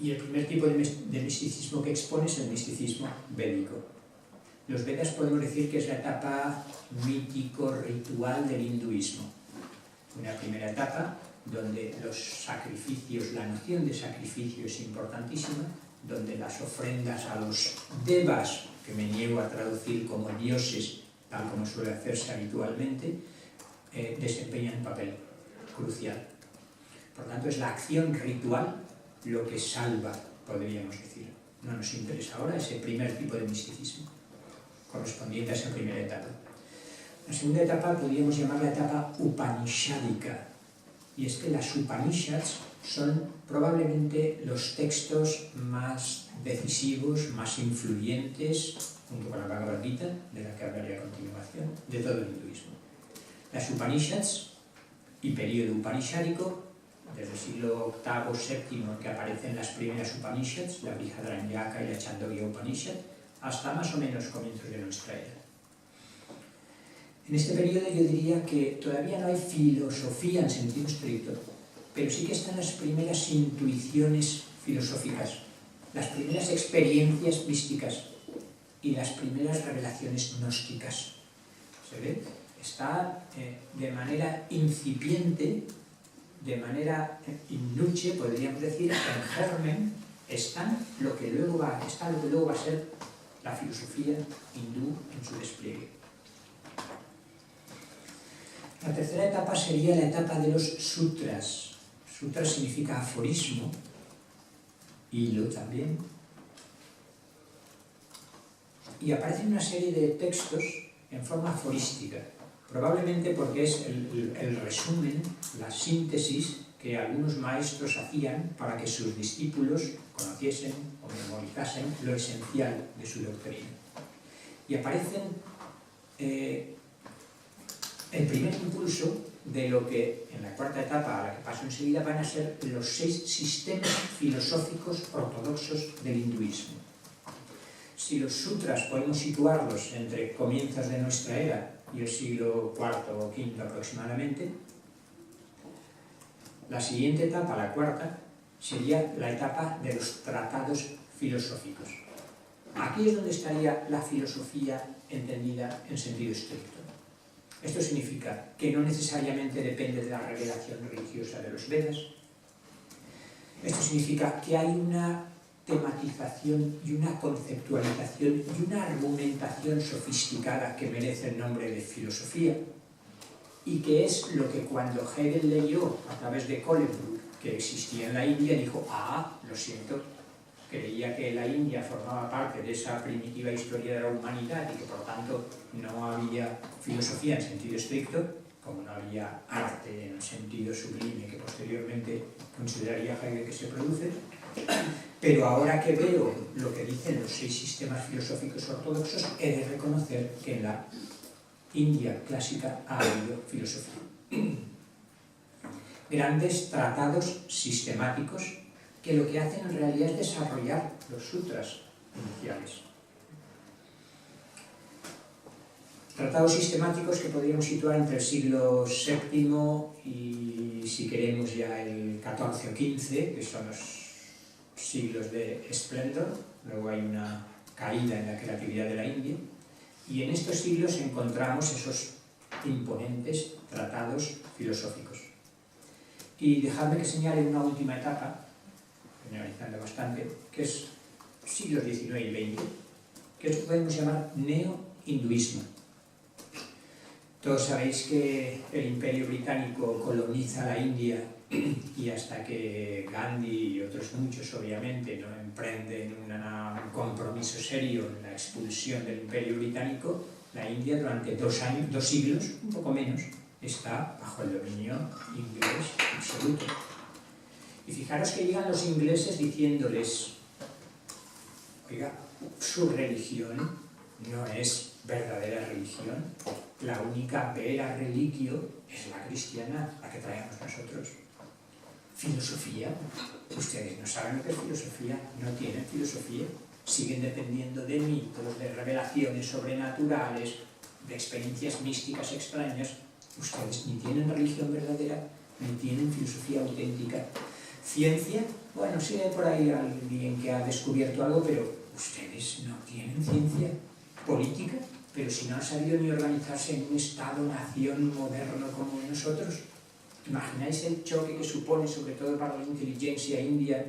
Y el primer tipo de misticismo que expone es el misticismo védico. Los Vedas podemos decir que es la etapa mítico-ritual del hinduismo. Una primera etapa donde los sacrificios, la noción de sacrificio es importantísima, donde las ofrendas a los devas, que me niego a traducir como dioses, tal como suele hacerse habitualmente, desempeñan un papel crucial. Por tanto, es la acción ritual lo que salva, podríamos decir. No nos interesa ahora ese primer tipo de misticismo, correspondiente a esa primera etapa. La segunda etapa podríamos llamar la etapa upanishádica, y es que las Upanishads son probablemente los textos más decisivos, más influyentes, junto con la Bhagavad Gita, de la que hablaré a continuación, de todo el hinduismo. Las Upanishads y periodo upanishádico, desde el siglo VIII, VII, que aparecen las primeras Upanishads, la Brihadaranyaka y la Chandogya Upanishad, hasta más o menos comienzos de nuestra era. En este periodo yo diría que todavía no hay filosofía en sentido estricto, pero sí que están las primeras intuiciones filosóficas, las primeras experiencias místicas y las primeras revelaciones gnósticas. ¿Se ve? Está de manera incipiente, de manera in-nuce, podríamos decir, en germen, está lo que luego va a ser la filosofía hindú en su despliegue. La tercera etapa sería la etapa de los sutras. Sutra significa aforismo, hilo también. Y aparecen una serie de textos en forma aforística, probablemente porque es el resumen, la síntesis que algunos maestros hacían para que sus discípulos conociesen o memorizasen lo esencial de su doctrina. Y aparecen el primer impulso de lo que en la cuarta etapa, a la que paso enseguida, van a ser los 6 sistemas filosóficos ortodoxos del hinduismo. Si los sutras podemos situarlos entre comienzos de nuestra era y el siglo IV o V aproximadamente, la siguiente etapa, la cuarta, sería la etapa de los tratados filosóficos. Aquí es donde estaría la filosofía entendida en sentido estricto. Esto significa que no necesariamente depende de la revelación religiosa de los Vedas. Esto significa que hay una tematización y una conceptualización y una argumentación sofisticada que merece el nombre de filosofía, y que es lo que cuando Hegel leyó a través de Kohlenbrugg que existía en la India, dijo, lo siento, creía que la India formaba parte de esa primitiva historia de la humanidad y que por tanto no había filosofía en sentido estricto, como no había arte en sentido sublime que posteriormente consideraría Hegel que se produce. Pero ahora que veo lo que dicen los 6 sistemas filosóficos ortodoxos, he de reconocer que en la India clásica ha habido filosofía. Grandes tratados sistemáticos que lo que hacen en realidad es desarrollar los sutras iniciales. Tratados sistemáticos que podríamos situar entre el siglo VII y, si queremos, ya el XIV o XV, que son los siglos de esplendor. Luego hay una caída en la creatividad de la India, y en estos siglos encontramos esos imponentes tratados filosóficos. Y dejadme que señale una última etapa, generalizando bastante, que es siglos XIX y XX, que es lo que podemos llamar neo-hinduismo. Todos sabéis que el Imperio Británico coloniza la India y hasta que Gandhi y otros muchos, obviamente, no emprenden un compromiso serio en la expulsión del Imperio Británico, la India durante 2 siglos, un poco menos, está bajo el dominio inglés absoluto. Y fijaros que llegan los ingleses diciéndoles, oiga, su religión no es verdadera religión, la única vera religio es la cristiana, la que traemos nosotros. Filosofía, ustedes no saben lo que es filosofía, no tienen filosofía, siguen dependiendo de mitos, de revelaciones sobrenaturales, de experiencias místicas extrañas. Ustedes ni tienen religión verdadera, ni tienen filosofía auténtica. Ciencia, bueno, sí hay por ahí alguien que ha descubierto algo, pero ustedes no tienen ciencia. Política, pero si no han sabido ni organizarse en un Estado-nación moderno como nosotros. ¿Imagináis el choque que supone, sobre todo para la inteligencia india,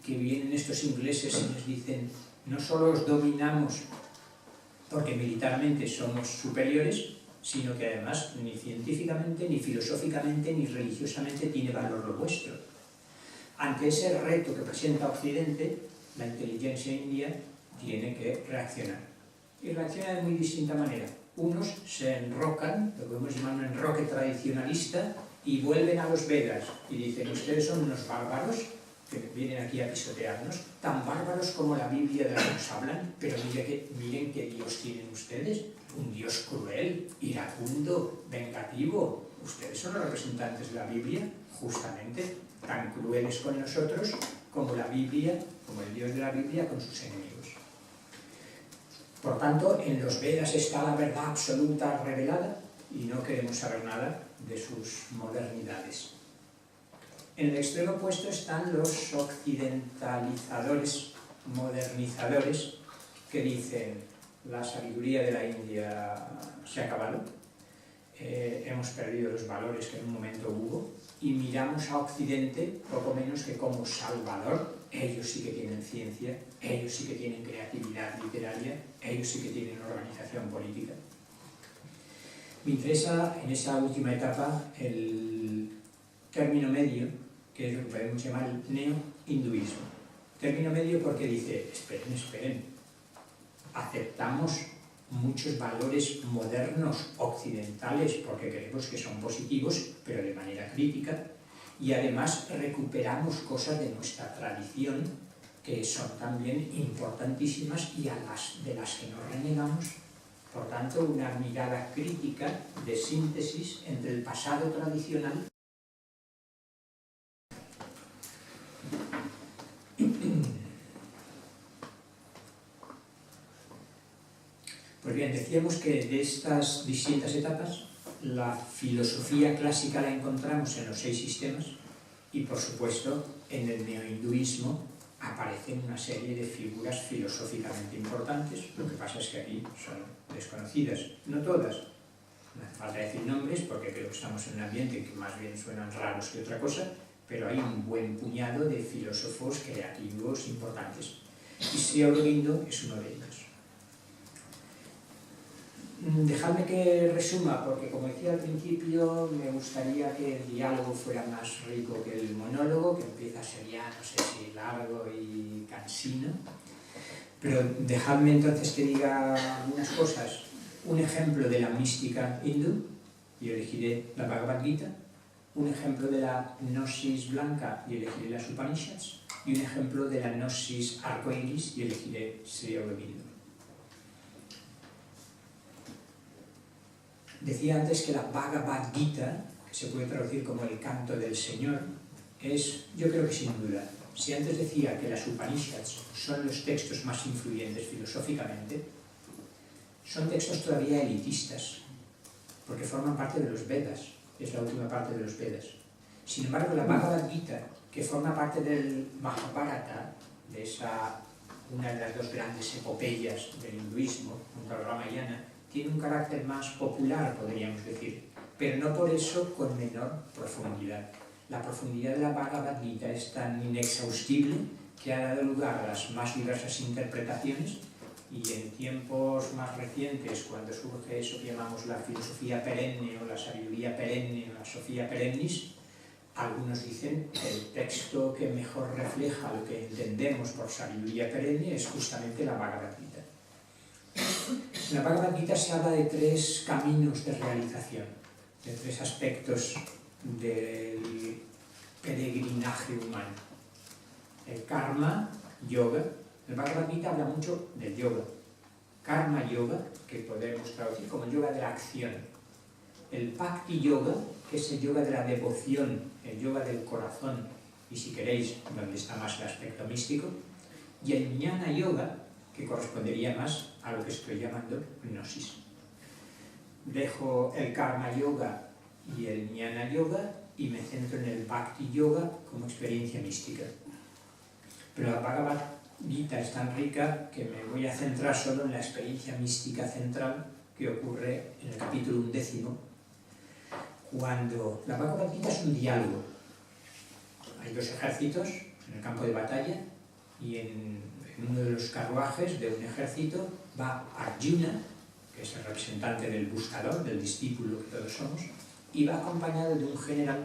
que vienen estos ingleses y nos dicen, no solo os dominamos porque militarmente somos superiores, sino que además ni científicamente, ni filosóficamente, ni religiosamente tiene valor lo vuestro? Ante ese reto que presenta Occidente, la inteligencia india tiene que reaccionar. Y reacciona de muy distinta manera. Unos se enrocan, lo que podemos llamar un enroque tradicionalista, y vuelven a los Vedas y dicen, ustedes son unos bárbaros que vienen aquí a pisotearnos, tan bárbaros como la Biblia de la que nos hablan, pero miren qué Dios tienen ustedes, un Dios cruel, iracundo, vengativo. Ustedes son los representantes de la Biblia, justamente, tan crueles con nosotros como la Biblia, como el Dios de la Biblia con sus enemigos. Por tanto, en los Vedas está la verdad absoluta revelada y no queremos saber nada de sus modernidades. En el extremo opuesto están los occidentalizadores, modernizadores, que dicen, la sabiduría de la India se ha acabado, hemos perdido los valores que en un momento hubo, y miramos a Occidente poco menos que como salvador. Ellos sí que tienen ciencia, ellos sí que tienen creatividad literaria, ellos sí que tienen organización política. Me interesa en esa última etapa el término medio, que es lo que podemos llamar el neo-hinduismo. Término medio porque dice, esperen, aceptamos muchos valores modernos occidentales porque creemos que son positivos, pero de manera crítica, y además recuperamos cosas de nuestra tradición que son también importantísimas y de las que no renegamos. Por tanto, una mirada crítica de síntesis entre el pasado tradicional . Pues bien, decíamos que de estas distintas etapas, la filosofía clásica la encontramos en los 6 sistemas y, por supuesto, en el neohinduismo aparecen una serie de figuras filosóficamente importantes. Lo que pasa es que aquí son desconocidas, no todas. No hace falta decir nombres porque creo que estamos en un ambiente que más bien suenan raros que otra cosa, pero hay un buen puñado de filósofos creativos importantes. Y Sri Aurobindo es uno de ellos. Dejadme que resuma, porque como decía al principio, me gustaría que el diálogo fuera más rico que el monólogo, que empieza a ser ya, no sé si largo y cansino. Pero dejadme entonces que diga algunas cosas. Un ejemplo de la mística hindú, y elegiré la Bhagavad Gita. Un ejemplo de la gnosis blanca, y elegiré las Upanishads. Y un ejemplo de la gnosis arcoiris, y elegiré Sri Aurobindo. Decía antes que la Bhagavad Gita, que se puede traducir como el canto del Señor, es, yo creo que sin duda, si antes decía que las Upanishads son los textos más influyentes filosóficamente, son textos todavía elitistas, porque forman parte de los Vedas, es la última parte de los Vedas. Sin embargo, la Bhagavad Gita, que forma parte del Mahabharata, de una de las dos grandes epopeyas del hinduismo, junto al Ramayana, tiene un carácter más popular, podríamos decir, pero no por eso con menor profundidad. La profundidad de la Bhagavad Gita es tan inexhaustible que ha dado lugar a las más diversas interpretaciones, y en tiempos más recientes, cuando surge eso que llamamos la filosofía perenne o la sabiduría perenne o la Sofía perennis, algunos dicen que el texto que mejor refleja lo que entendemos por sabiduría perenne es justamente la Bhagavad Gita. En la Bhagavad Gita se habla de tres caminos de realización, de tres aspectos del peregrinaje humano. El karma, yoga. El Bhagavad Gita habla mucho del yoga. Karma yoga, que podemos traducir como yoga de la acción. El bhakti yoga, que es el yoga de la devoción, el yoga del corazón, y si queréis, donde está más el aspecto místico. Y el jnana yoga, que correspondería más a lo que estoy llamando gnosis. Dejo el karma yoga y el jnana yoga y me centro en el bhakti yoga como experiencia mística. Pero la Bhagavad Gita es tan rica que me voy a centrar solo en la experiencia mística central que ocurre en el capítulo 11, cuando la Bhagavad Gita es un diálogo. Hay dos ejércitos en el campo de batalla y en uno de los carruajes de un ejército va Arjuna, que es el representante del buscador, del discípulo que todos somos, y va acompañado de un general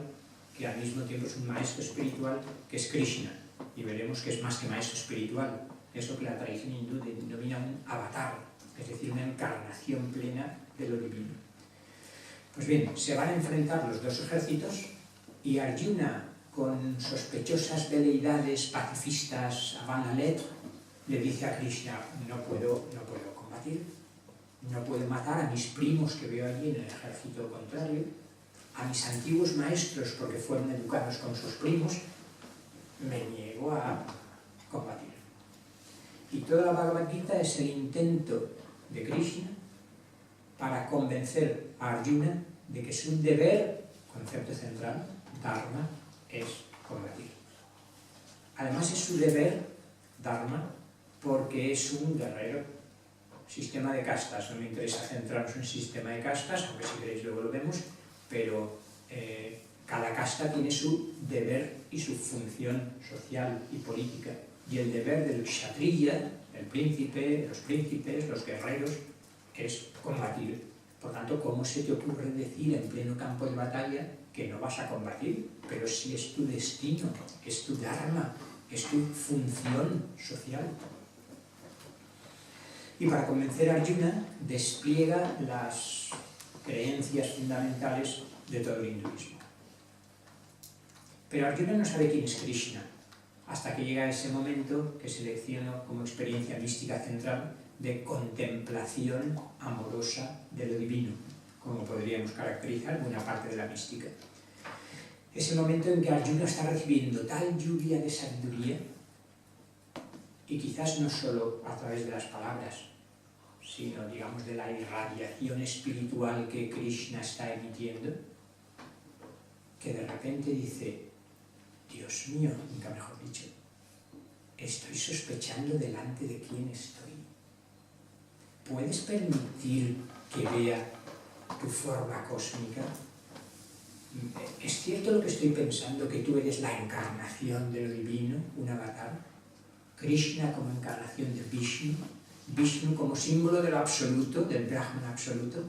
que al mismo tiempo es un maestro espiritual, que es Krishna. Y veremos que es más que maestro espiritual, es lo que la tradición hindú denomina un avatar, es decir, una encarnación plena de lo divino. Pues bien, se van a enfrentar los dos ejércitos y Arjuna, con sospechosas veleidades pacifistas a van la lettre, le dice a Krishna: no puedo combatir, no puedo matar a mis primos que veo allí en el ejército contrario, a mis antiguos maestros porque fueron educados con sus primos, me niego a combatir. Y toda la Bhagavad Gita es el intento de Krishna para convencer a Arjuna de que su deber, concepto central, dharma, es combatir. Además es su deber, dharma, porque es un guerrero. Sistema de castas, no me interesa centrarnos en el sistema de castas, aunque si queréis luego lo vemos, pero cada casta tiene su deber y su función social y política. Y el deber del kshatriya, el príncipe, los príncipes, los guerreros, es combatir. Por tanto, ¿cómo se te ocurre decir en pleno campo de batalla que no vas a combatir? Pero si es tu destino, es tu dharma, es tu función social. Y para convencer a Arjuna, despliega las creencias fundamentales de todo el hinduismo. Pero Arjuna no sabe quién es Krishna, hasta que llega ese momento que selecciono como experiencia mística central de contemplación amorosa de lo divino, como podríamos caracterizar buena parte de la mística. Es el momento en que Arjuna está recibiendo tal lluvia de sabiduría, y quizás no solo a través de las palabras, sino, digamos, de la irradiación espiritual que Krishna está emitiendo, que de repente dice: Dios mío, nunca mejor dicho, estoy sospechando delante de quién estoy. ¿Puedes permitir que vea tu forma cósmica? ¿Es cierto lo que estoy pensando, que tú eres la encarnación de lo divino, un avatar? Krishna como encarnación de Vishnu. Vishnu como símbolo de lo absoluto, del Brahman absoluto.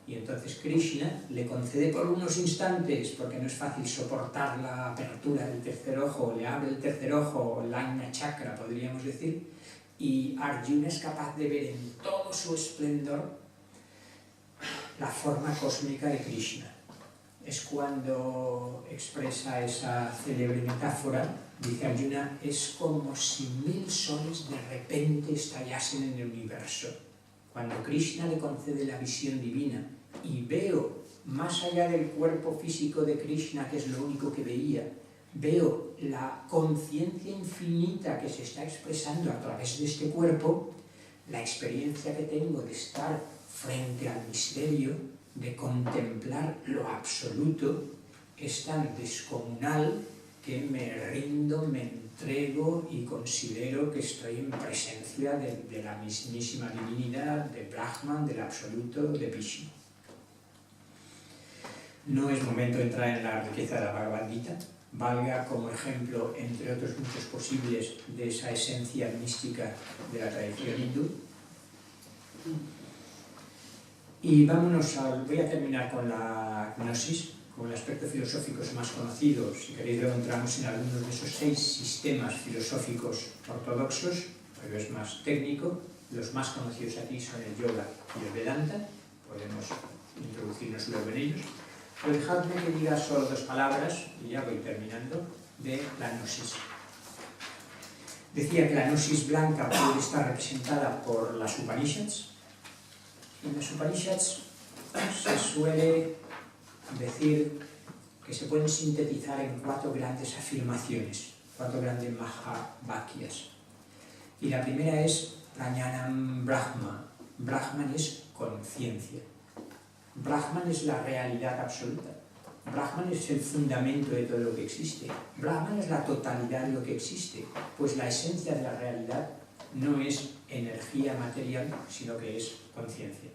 Y entonces Krishna le concede por unos instantes, porque no es fácil soportar la apertura del tercer ojo, le abre el tercer ojo, el Ajna Chakra, podríamos decir, y Arjuna es capaz de ver en todo su esplendor la forma cósmica de Krishna. Es cuando expresa esa célebre metáfora, dice Arjuna, es como si 1000 soles de repente estallasen en el universo. Cuando Krishna le concede la visión divina y veo más allá del cuerpo físico de Krishna, que es lo único que veía, veo la conciencia infinita que se está expresando a través de este cuerpo, la experiencia que tengo de estar frente al misterio, de contemplar lo absoluto, es tan descomunal que me rindo, me entrego y considero que estoy en presencia de la mismísima divinidad, de Brahman, del absoluto, de Vishnu. No es momento de entrar en la riqueza de la Bhagavad Gita, valga como ejemplo, entre otros muchos posibles, de esa esencia mística de la tradición hindú. Y voy a terminar con la gnosis, con el aspecto filosófico más conocido. Si queréis luego entramos en algunos de esos 6 sistemas filosóficos ortodoxos, pero es más técnico. Los más conocidos aquí son el yoga y el Vedanta, podemos introducirnos luego en ellos. Pero dejadme que diga solo 2 palabras, y ya voy terminando, de la gnosis. Decía que la gnosis blanca puede estar representada por las Upanishads. En las Upanishads se suele decir que se pueden sintetizar en 4 grandes afirmaciones, 4 grandes Mahavakyas. Y la primera es Prajnanam Brahma. Brahman es conciencia. Brahman es la realidad absoluta. Brahman es el fundamento de todo lo que existe. Brahman es la totalidad de lo que existe, pues la esencia de la realidad no es energía material, sino que es conciencia.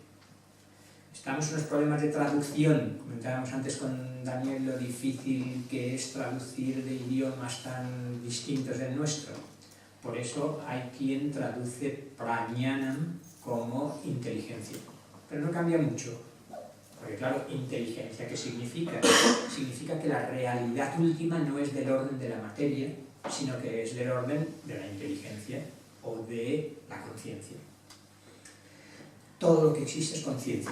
Estamos en los problemas de traducción. Comentábamos antes con Daniel lo difícil que es traducir de idiomas tan distintos del nuestro. Por eso hay quien traduce prajnanam como inteligencia. Pero no cambia mucho. Porque claro, inteligencia, ¿qué significa? Significa que la realidad última no es del orden de la materia, sino que es del orden de la inteligencia o de la conciencia. Todo lo que existe es conciencia.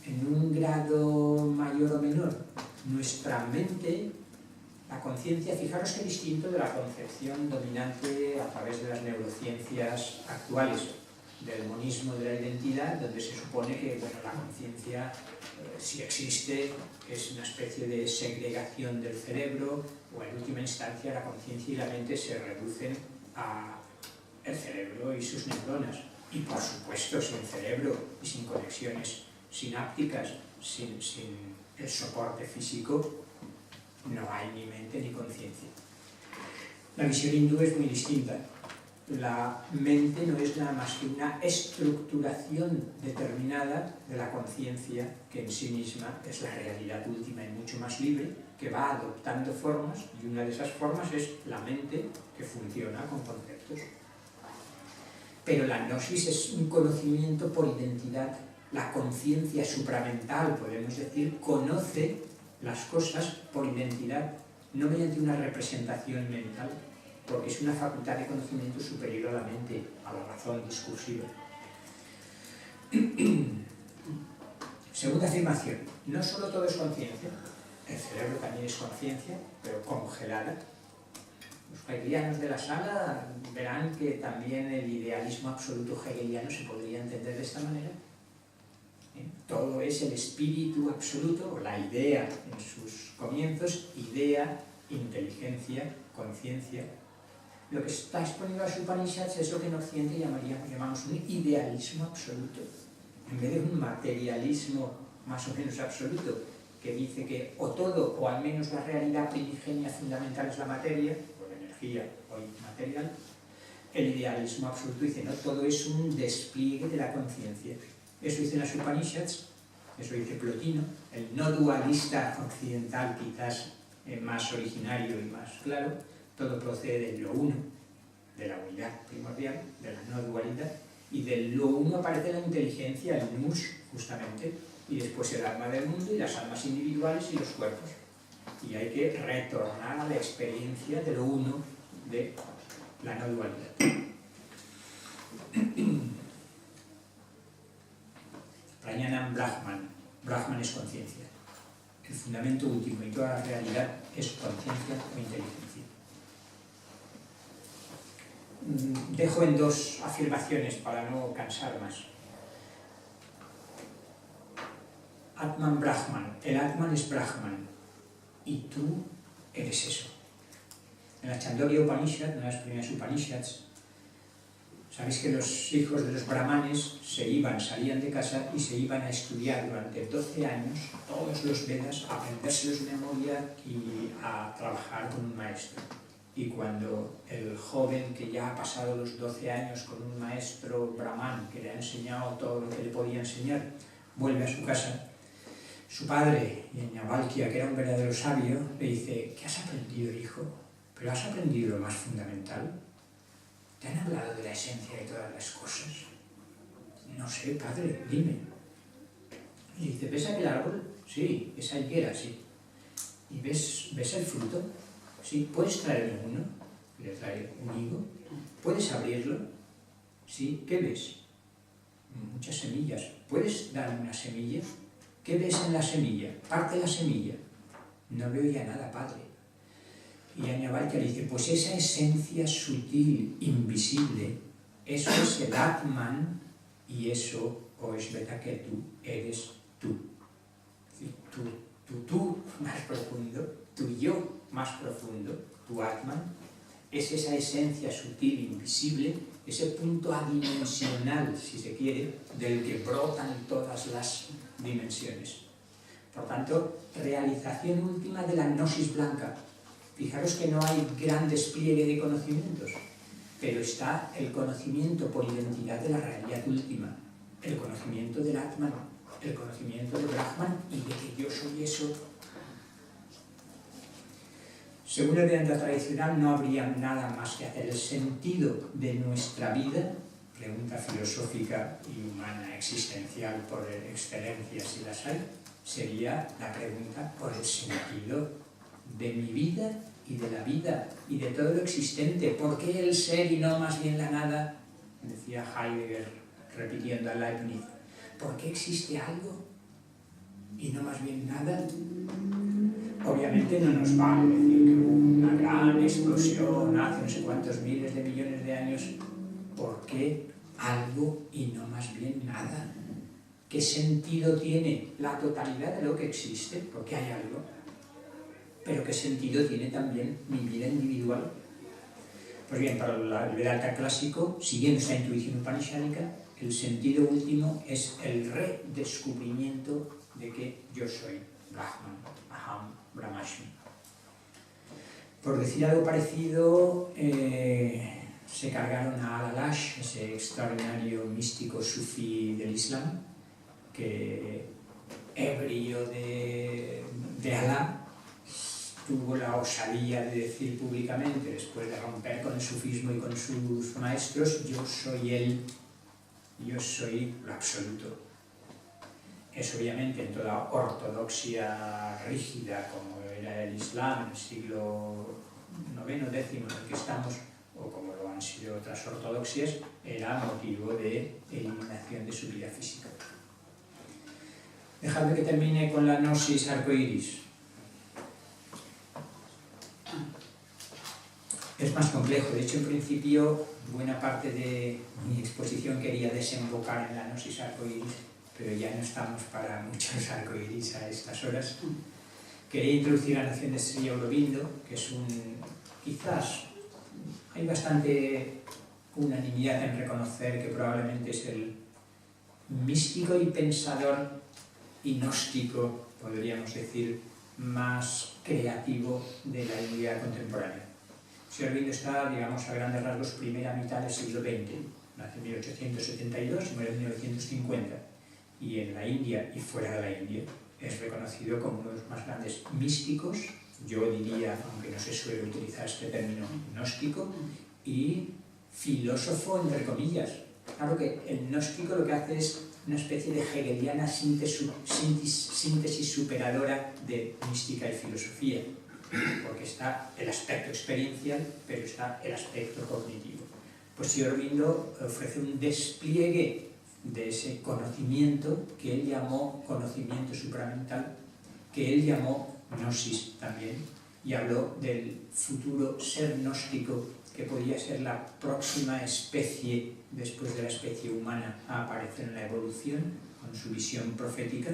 En un grado mayor o menor, nuestra mente, la conciencia, fijaros qué distinto de la concepción dominante a través de las neurociencias actuales, del monismo de la identidad, donde se supone que la conciencia, si existe, es una especie de segregación del cerebro, o en última instancia la conciencia y la mente se reducen al cerebro y sus neuronas. Y por supuesto, sin cerebro y sin conexiones sinápticas, sin el soporte físico, no hay ni mente ni conciencia. La visión hindú es muy distinta. La mente no es nada más que una estructuración determinada de la conciencia, que en sí misma es la realidad última y mucho más libre, que va adoptando formas, y una de esas formas es la mente que funciona con conceptos. Pero la gnosis es un conocimiento por identidad. La conciencia supramental, podemos decir, conoce las cosas por identidad, no mediante una representación mental, porque es una facultad de conocimiento superior a la mente, a la razón discursiva. Segunda afirmación, no solo todo es conciencia, el cerebro también es conciencia, pero congelada. Los hegelianos de la sala verán que también el idealismo absoluto hegeliano se podría entender de esta manera. Todo es el espíritu absoluto, o la idea en sus comienzos, idea, inteligencia, conciencia. Lo que está exponiendo a las Upanishads es lo que en Occidente llamamos un idealismo absoluto, en vez de un materialismo más o menos absoluto, que dice que o todo, o al menos la realidad primigenia fundamental es la materia, o la energía, o inmaterial. El idealismo absoluto dice, no, todo es un despliegue de la conciencia. Eso dicen las Upanishads, eso dice Plotino, el no dualista occidental quizás más originario y más claro. Todo procede de lo uno, de la unidad primordial, de la no dualidad, Y del lo uno aparece la inteligencia, el nous, justamente, y después el alma del mundo y las almas individuales y los cuerpos. Y hay que retornar a la experiencia de lo uno, de la no dualidad. Prañanam Brahman. Brahman es conciencia. El fundamento último y toda la realidad es conciencia o inteligencia. Dejo en dos afirmaciones para no cansar más. Atman Brahman. El Atman es Brahman. Y tú eres eso. En la Chandogya Upanishad, una de las primeras Upanishads, sabéis que los hijos de los brahmanes salían de casa y se iban a estudiar durante 12 años todos los Vedas, a aprendérselos de memoria y a trabajar con un maestro. Y cuando el joven que ya ha pasado los 12 años con un maestro brahman que le ha enseñado todo lo que le podía enseñar, vuelve a su casa, su padre, Yajnavalkya, que era un verdadero sabio, le dice: ¿qué has aprendido, hijo? ¿Pero has aprendido lo más fundamental? ¿Te han hablado de la esencia de todas las cosas? No sé, padre, dime. Y dice: ¿ves aquel árbol? Sí. ¿Esa higuera? Sí. ¿Y ves el fruto? Sí. ¿Puedes traerme uno? Le trae un higo. ¿Puedes abrirlo? Sí. ¿Qué ves? Muchas semillas. ¿Puedes darme una semilla? ¿Qué ves en la semilla? Parte la semilla. No veo ya nada, padre. Y Yajnavalkya le dice: pues esa esencia sutil, invisible, eso es el Atman, y eso, o es Vetaketu, eres tú. Es decir, tú más profundo, tu yo más profundo, tu Atman, es esa esencia sutil, invisible, ese punto adimensional, si se quiere, del que brotan todas las dimensiones. Por tanto, realización última de la gnosis blanca. Fijaros que no hay gran despliegue de conocimientos, pero está el conocimiento por identidad de la realidad última, el conocimiento del Atman, el conocimiento del Brahman y de que yo soy eso. Según el Vedanta tradicional, no habría nada más que hacer. El sentido de nuestra vida, pregunta filosófica y humana existencial por excelencia si las hay, sería la pregunta por el sentido de mi vida y de la vida y de todo lo existente. ¿Por qué el ser y no más bien la nada? Decía Heidegger, repitiendo a Leibniz. ¿Por qué existe algo y no más bien nada? Obviamente no nos vale decir que hubo una gran explosión hace no sé cuántos miles de millones de años. ¿Por qué algo y no más bien nada? ¿Qué sentido tiene la totalidad de lo que existe? Porque hay algo. Pero ¿qué sentido tiene también mi vida individual? Pues bien, para el Vedanta clásico, siguiendo esta intuición upanishádica, el sentido último es el redescubrimiento de que yo soy Brahman, Aham Brahmasmi. Por decir algo parecido, se cargaron a Al-Alash, ese extraordinario místico sufí del Islam, que ebrio de Alá, tuvo la osadía de decir públicamente, después de romper con el sufismo y con sus maestros: yo soy él, yo soy lo absoluto. Es obviamente en toda ortodoxia rígida, como era el Islam en el siglo IX, X en el que estamos, o como lo han sido otras ortodoxias, era motivo de eliminación de su vida física. Dejadme que termine con la gnosis arcoiris. Es más complejo. De hecho, en principio, buena parte de mi exposición quería desembocar en la gnosis arcoiris, pero ya no estamos para muchos arcoiris a estas horas. Quería introducir la noción de Sri Aurobindo, que es quizás hay bastante unanimidad en reconocer que probablemente es el místico y pensador y gnóstico, podríamos decir, más creativo de la India contemporánea. Sri Aurobindo está, digamos, a grandes rasgos, primera mitad del siglo XX. Nace en 1872 y muere en 1950. Y en la India y fuera de la India es reconocido como uno de los más grandes místicos, yo diría, aunque no se suele utilizar este término, gnóstico, y filósofo, entre comillas, Claro que el gnóstico lo que hace es una especie de hegeliana síntesis superadora de mística y filosofía, porque está el aspecto experiencial, pero está el aspecto cognitivo. Pues Sri Aurobindo ofrece un despliegue de ese conocimiento que él llamó conocimiento supramental, que él llamó gnosis también, y habló del futuro ser gnóstico que podía ser la próxima especie después de la especie humana a aparecer en la evolución, con su visión profética.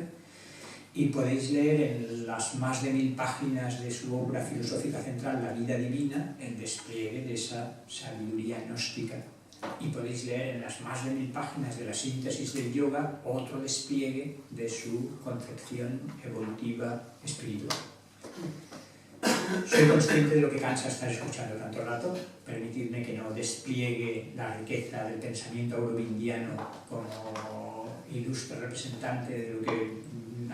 Y podéis leer en las más de 1000 páginas de su obra filosófica central, La vida divina, el despliegue de esa sabiduría gnóstica. Y podéis leer en las más de 1000 páginas de la síntesis del yoga otro despliegue de su concepción evolutiva espiritual. Soy consciente de lo que cansa estar escuchando tanto rato. Permitidme que no despliegue la riqueza del pensamiento aurobindiano como ilustre representante de lo que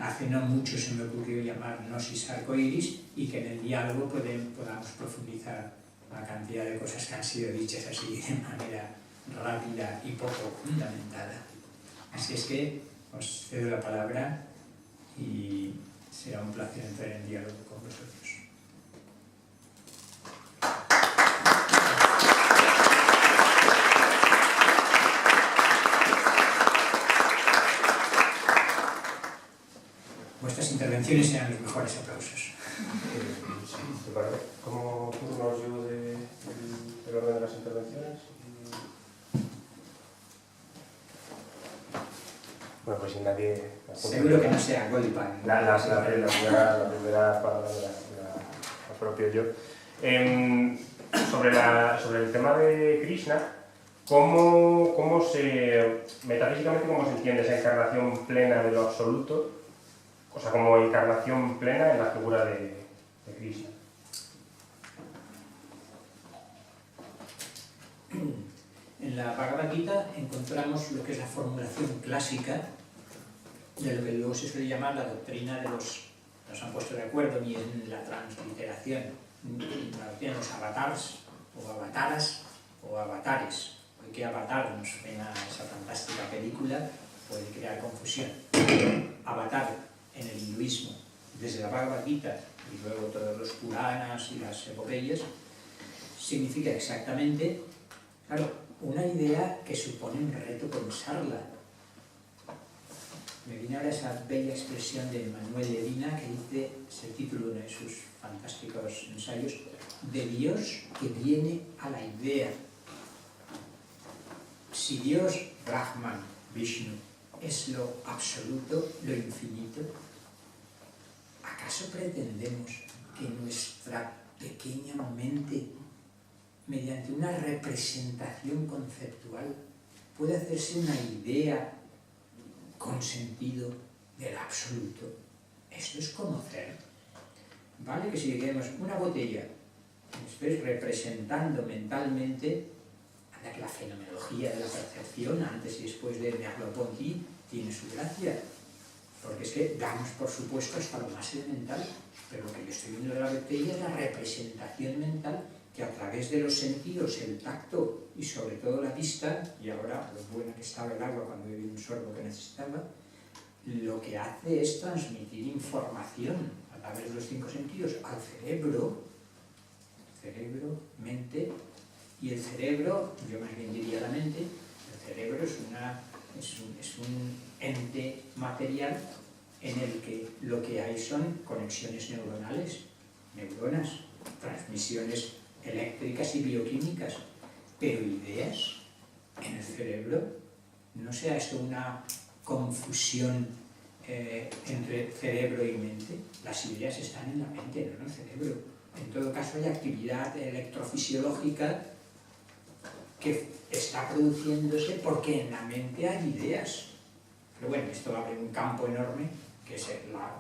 hace no mucho se me ocurrió llamar gnosis arcoiris, y que en el diálogo podamos profundizar la cantidad de cosas que han sido dichas así de manera rápida y poco fundamentada. Así es que os cedo la palabra y será un placer entrar en diálogo con vosotros. Vuestras intervenciones serán los mejores aplausos. ¿Cómo turnos yo del orden de las intervenciones? Bueno, pues si nadie... Seguro que no sea Golpan. La primera palabra la propio yo. Sobre el tema de Krishna, ¿cómo metafísicamente, cómo se entiende esa encarnación plena de lo absoluto? O sea, como encarnación plena en la figura de Krishna. En la Bhagavad Gita encontramos lo que es la formulación clásica de lo que luego se suele llamar la doctrina de los... No se han puesto de acuerdo ni en la transliteración, ni en la doctrina de los avatars, o avataras, o avatares. Hoy que avatar nos suena a esa fantástica película, puede crear confusión. Avatar en el hinduismo, desde la Bhagavad Gita y luego todos los Puranas y las epopeyas, significa exactamente, claro, una idea que supone un reto pensarla. Me viene ahora esa bella expresión de Manuel Levina que dice, es el título de uno de sus fantásticos ensayos, de Dios que viene a la idea. Si Dios, Brahman, Vishnu, es lo absoluto, lo infinito, ¿acaso pretendemos que nuestra pequeña mente, mediante una representación conceptual, puede hacerse una idea con sentido del absoluto? Esto es conocer. Vale que si lleguemos una botella, estés representando mentalmente, anda que la fenomenología de la percepción, antes y después de Merleau-Ponty, tiene su gracia. Porque es que damos por supuesto hasta lo más elemental, pero lo que yo estoy viendo de la botella es la representación mental que a través de los sentidos, el tacto y sobre todo la vista, y ahora lo buena que estaba el agua cuando bebí un sorbo que necesitaba, lo que hace es transmitir información a través de los 5 sentidos al cerebro, mente, y el cerebro, yo más bien diría la mente, el cerebro es un ente material en el que lo que hay son conexiones neuronales, neuronas, transmisiones eléctricas y bioquímicas, pero ideas en el cerebro, no sea esto una confusión entre cerebro y mente. Las ideas están en la mente, no en el cerebro. En todo caso hay actividad electrofisiológica que está produciéndose porque en la mente hay ideas. Pero bueno, esto abre un campo enorme, que es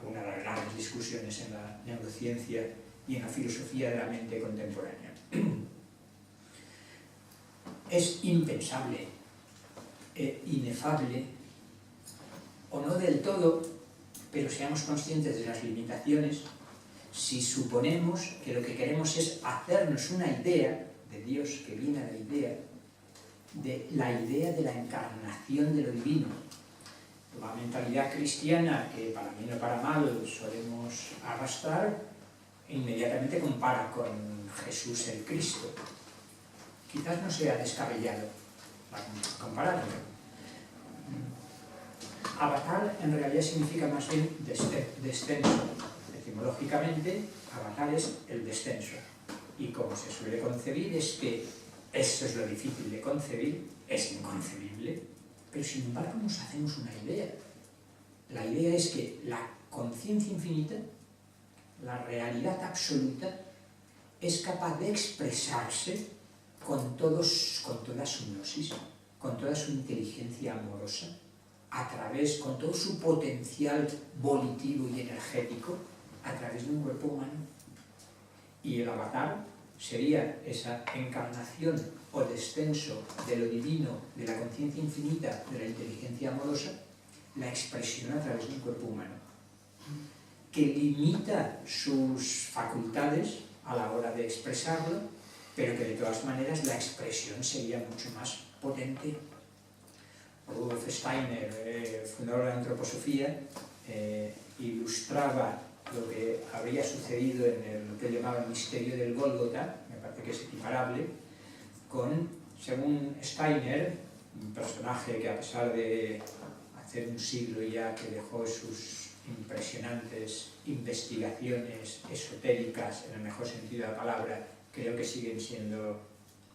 una de las grandes discusiones en la neurociencia y en la filosofía de la mente contemporánea. Es impensable, inefable, o no del todo, pero seamos conscientes de las limitaciones, si suponemos que lo que queremos es hacernos una idea de Dios que viene a la idea, de la idea de la encarnación de lo divino. La mentalidad cristiana, que para bien o para mal solemos arrastrar, inmediatamente compara con Jesús el Cristo. Quizás no sea descabellado compararlo. Avatar en realidad significa más bien descenso. Etimológicamente, avatar es el descenso. Y como se suele concebir es que eso es lo difícil de concebir, es inconcebible, pero sin embargo nos hacemos una idea. La idea es que la conciencia infinita, la realidad absoluta, es capaz de expresarse con toda su gnosis, con toda su inteligencia amorosa, con todo su potencial volitivo y energético, a través de un cuerpo humano. Y el avatar sería esa encarnación o descenso de lo divino, de la conciencia infinita, de la inteligencia amorosa, la expresión a través de un cuerpo humano, que limita sus facultades a la hora de expresarlo, pero que de todas maneras la expresión sería mucho más potente. Rudolf Steiner, fundador de la antroposofía, ilustraba lo que habría sucedido en lo que él llamaba el misterio del Gólgota, me parece que es equiparable, con, según Steiner, un personaje que a pesar de hacer un siglo ya que dejó sus impresionantes investigaciones esotéricas, en el mejor sentido de la palabra, creo que siguen siendo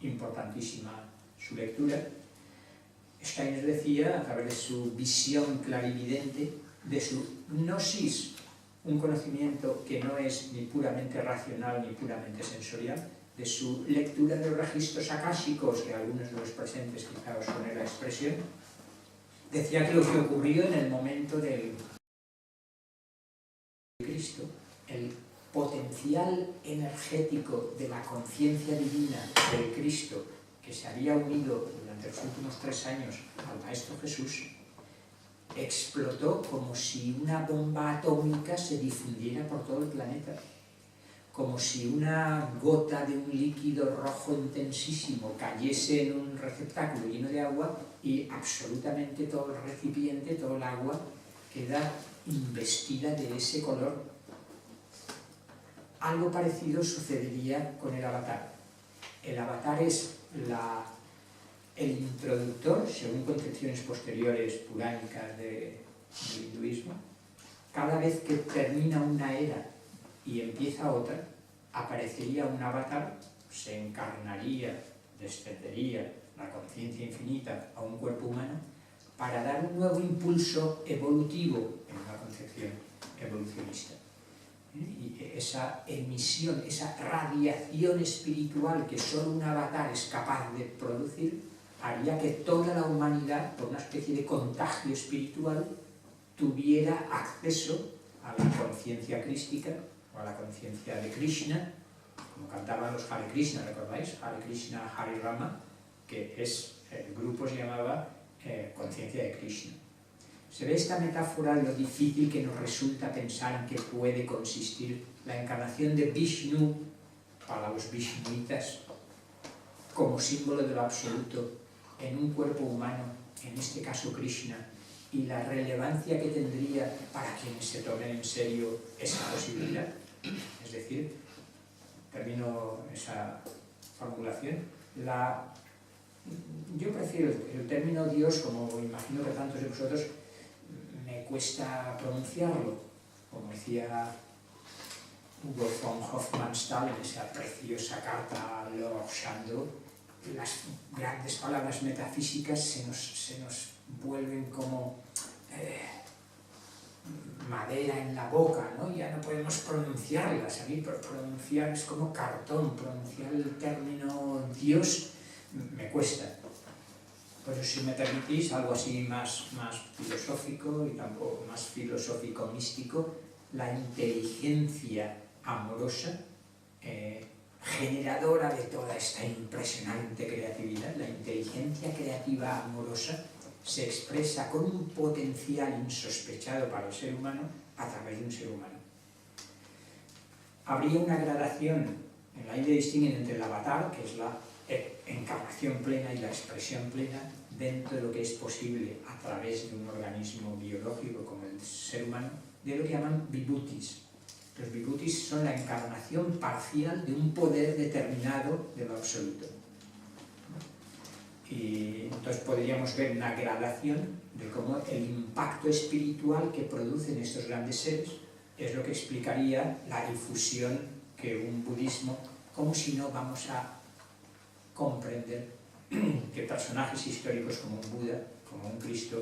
importantísima su lectura. Steiner decía, a través de su visión clarividente, de su gnosis, un conocimiento que no es ni puramente racional ni puramente sensorial, de su lectura de los registros akáshicos, que algunos de los presentes quizá os suene la expresión, decía que lo que ocurrió en el momento del Cristo, el potencial energético de la conciencia divina del Cristo, que se había unido durante los últimos 3 años al Maestro Jesús, explotó como si una bomba atómica se difundiera por todo el planeta, como si una gota de un líquido rojo intensísimo cayese en un receptáculo lleno de agua y absolutamente todo el recipiente, todo el agua, queda investida de ese color. Algo parecido sucedería con el avatar. El avatar es el introductor, según concepciones posteriores puránicas del hinduismo. Cada vez que termina una era y empieza otra, aparecería un avatar, se encarnaría, descendería la conciencia infinita a un cuerpo humano para dar un nuevo impulso evolutivo en una concepción evolucionista. Y esa emisión, esa radiación espiritual que solo un avatar es capaz de producir, haría que toda la humanidad, por una especie de contagio espiritual, tuviera acceso a la conciencia crística o a la conciencia de Krishna, como cantaban los Hare Krishna, ¿recordáis? Hare Krishna, Hare Rama, que el grupo se llamaba Conciencia de Krishna. ¿Se ve esta metáfora lo difícil que nos resulta pensar en que puede consistir la encarnación de Vishnu para los vishnuitas como símbolo de lo absoluto en un cuerpo humano, en este caso Krishna, y la relevancia que tendría para quienes se tomen en serio esa posibilidad? Es decir, termino esa formulación, yo prefiero el término Dios, como imagino que tantos de vosotros, me cuesta pronunciarlo, como decía Hugo von Hofmannsthal en esa preciosa carta a Lord Chandos. Las grandes palabras metafísicas se nos vuelven como madera en la boca, ¿no? Ya no podemos pronunciarlas. A mí pronunciar es como cartón, pronunciar el término Dios me cuesta. Por eso, si me permitís, algo así más filosófico y tampoco más filosófico-místico, la inteligencia amorosa, generadora de toda esta impresionante creatividad, la inteligencia creativa amorosa se expresa con un potencial insospechado para el ser humano a través de un ser humano. Habría una gradación, en la India distinguen entre el avatar, que es la encarnación plena y la expresión plena dentro de lo que es posible a través de un organismo biológico como el ser humano, de lo que llaman vibhutis. Los vibhutis son la encarnación parcial de un poder determinado de lo absoluto. Y entonces podríamos ver una gradación de cómo el impacto espiritual que producen estos grandes seres es lo que explicaría la difusión que un budismo, como si no vamos a comprender que personajes históricos como un Buda, como un Cristo,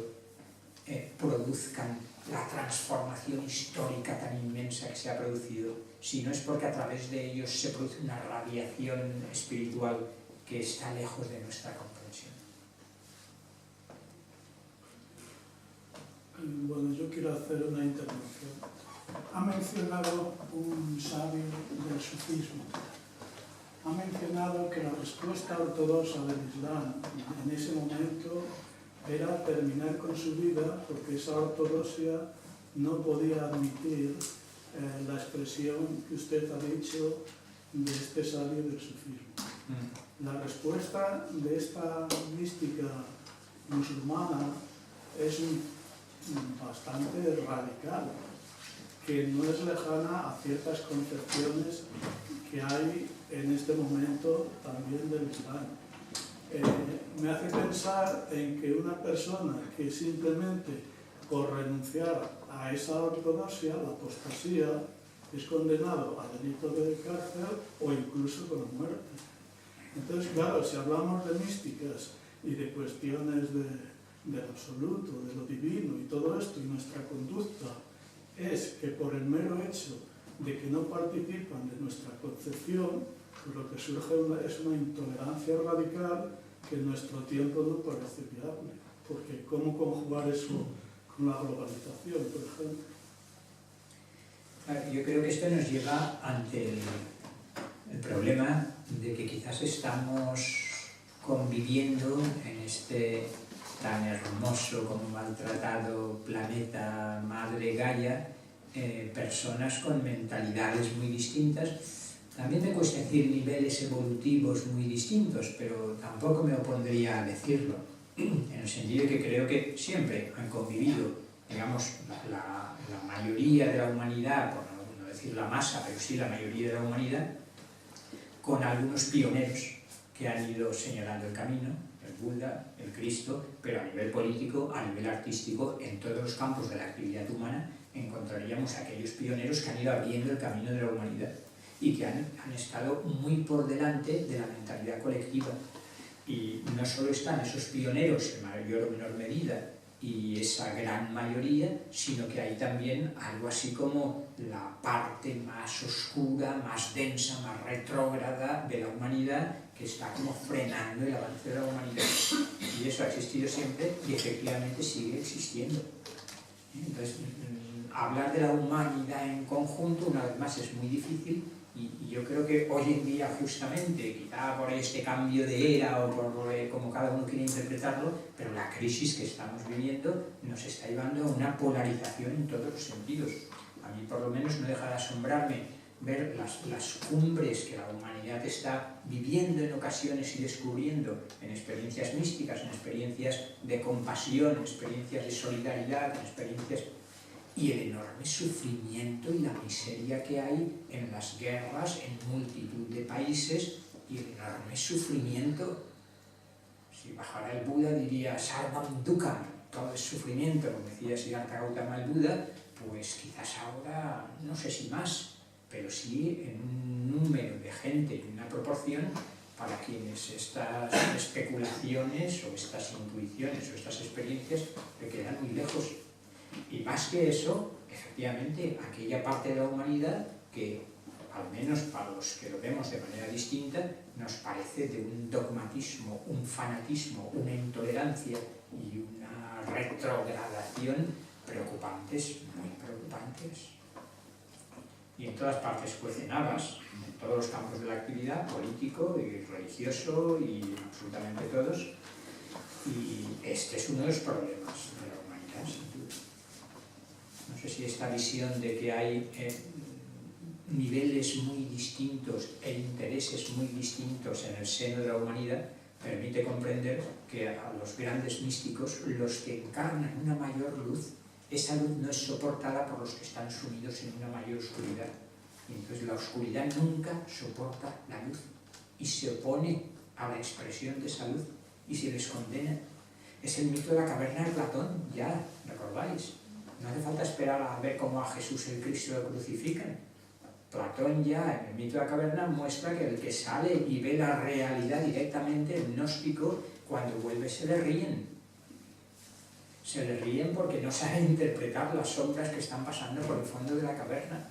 produzcan la transformación histórica tan inmensa que se ha producido, si no es porque a través de ellos se produce una radiación espiritual que está lejos de nuestra comprensión. Bueno, yo quiero hacer una intervención. Ha mencionado un sabio del sufismo. Ha mencionado que la respuesta ortodoxa del Islam en ese momento era terminar con su vida porque esa ortodoxia no podía admitir la expresión que usted ha dicho de este sabio del sufismo. La respuesta de esta mística musulmana es bastante radical, que no es lejana a ciertas concepciones que hay en este momento también del Islam. Me hace pensar en que una persona que simplemente por renunciar a esa ortodoxia, la apostasía, es condenado a delito de cárcel o incluso con la muerte. Entonces, claro, si hablamos de místicas y de cuestiones del absoluto, de lo divino y todo esto, y nuestra conducta es que por el mero hecho de que no participan de nuestra concepción, pues lo que surge es una intolerancia radical que en nuestro tiempo no parece viable. Porque ¿cómo conjugar eso con la globalización, por ejemplo? Yo creo que esto nos lleva ante el problema de que quizás estamos conviviendo en este tan hermoso como maltratado planeta madre Gaia, personas con mentalidades muy distintas. También me cuesta decir niveles evolutivos muy distintos, pero tampoco me opondría a decirlo, en el sentido de que creo que siempre han convivido, digamos, la mayoría de la humanidad, por no decir la masa, pero sí la mayoría de la humanidad, con algunos pioneros que han ido señalando el camino, el Buda, el Cristo, pero a nivel político, a nivel artístico, en todos los campos de la actividad humana, encontraríamos a aquellos pioneros que han ido abriendo el camino de la humanidad y que han estado muy por delante de la mentalidad colectiva. Y no solo están esos pioneros en mayor o menor medida y esa gran mayoría, sino que hay también algo así como la parte más oscura, más densa, más retrógrada de la humanidad que está como frenando el avance de la humanidad. Y eso ha existido siempre y efectivamente sigue existiendo. Entonces, hablar de la humanidad en conjunto, una vez más, es muy difícil. Y yo creo que hoy en día, justamente, quizá por este cambio de era o por como cada uno quiere interpretarlo, pero la crisis que estamos viviendo nos está llevando a una polarización en todos los sentidos. A mí, por lo menos, no deja de asombrarme ver las cumbres que la humanidad está viviendo en ocasiones y descubriendo en experiencias místicas, en experiencias de compasión, en experiencias de solidaridad, en experiencias... y el enorme sufrimiento y la miseria que hay en las guerras en multitud de países y el enorme sufrimiento. Si bajara el Buda diría Sarvam Dukkam, todo es sufrimiento, como decía Siddhartha Gautama el Buda, pues quizás ahora, no sé si más, pero sí en un número de gente y una proporción para quienes estas especulaciones o estas intuiciones o estas experiencias le quedan muy lejos. Y más que eso, efectivamente, aquella parte de la humanidad que, al menos para los que lo vemos de manera distinta, nos parece de un dogmatismo, un fanatismo, una intolerancia y una retrogradación preocupantes, muy preocupantes. Y en todas partes cuecen habas, en todos los campos de la actividad, político y religioso y absolutamente todos. Y este es uno de los problemas de la humanidad, sin duda. No sé si esta visión de que hay niveles muy distintos e intereses muy distintos en el seno de la humanidad, permite comprender que a los grandes místicos, los que encarnan una mayor luz, esa luz no es soportada por los que están sumidos en una mayor oscuridad. Y entonces la oscuridad nunca soporta la luz y se opone a la expresión de esa luz y se les condena. Es el mito de la caverna de Platón, ya, ¿recordáis? No hace falta esperar a ver cómo a Jesús el Cristo lo crucifican. Platón ya en el mito de la caverna muestra que el que sale y ve la realidad directamente, el gnóstico, cuando vuelve se le ríen. Se le ríen porque no sabe interpretar las sombras que están pasando por el fondo de la caverna.